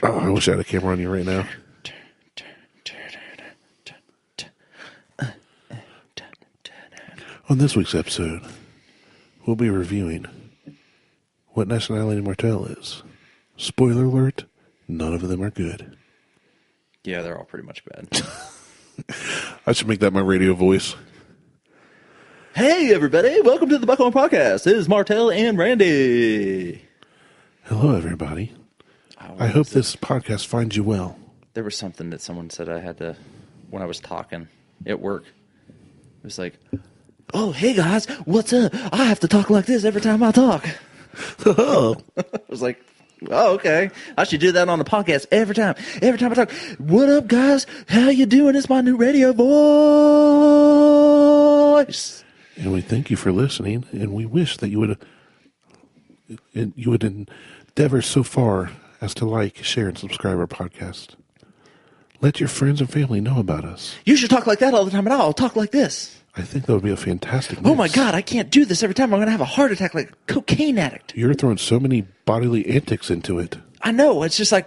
[SPEAKER 1] Oh, I wish I had a camera on you right now. On this week's episode, we'll be reviewing what nationality Martell is. Spoiler alert, none of them are good.
[SPEAKER 2] Yeah, they're all pretty much bad.
[SPEAKER 1] I should make that my radio voice.
[SPEAKER 2] Hey, everybody. Welcome to the Buckhorn Podcast. This is Martelle and Randy.
[SPEAKER 1] Hello, everybody. I hope this podcast finds you well.
[SPEAKER 2] There was something that someone said I had to, when I was talking at work. It was like, oh, hey, guys, what's up? I have to talk like this every time I talk. I was like, oh, okay. I should do that on the podcast every time. Every time I talk, what up, guys? How you doing? It's my new radio voice.
[SPEAKER 1] And we thank you for listening, and we wish that you would endeavor so far as to like, share, and subscribe our podcast. Let your friends and family know about us.
[SPEAKER 2] You should talk like that all the time, and I'll talk like this.
[SPEAKER 1] I think that would be a fantastic mix.
[SPEAKER 2] Oh, my God, I can't do this every time. I'm going to have a heart attack like a cocaine addict.
[SPEAKER 1] You're throwing so many bodily antics into it.
[SPEAKER 2] I know. It's just like...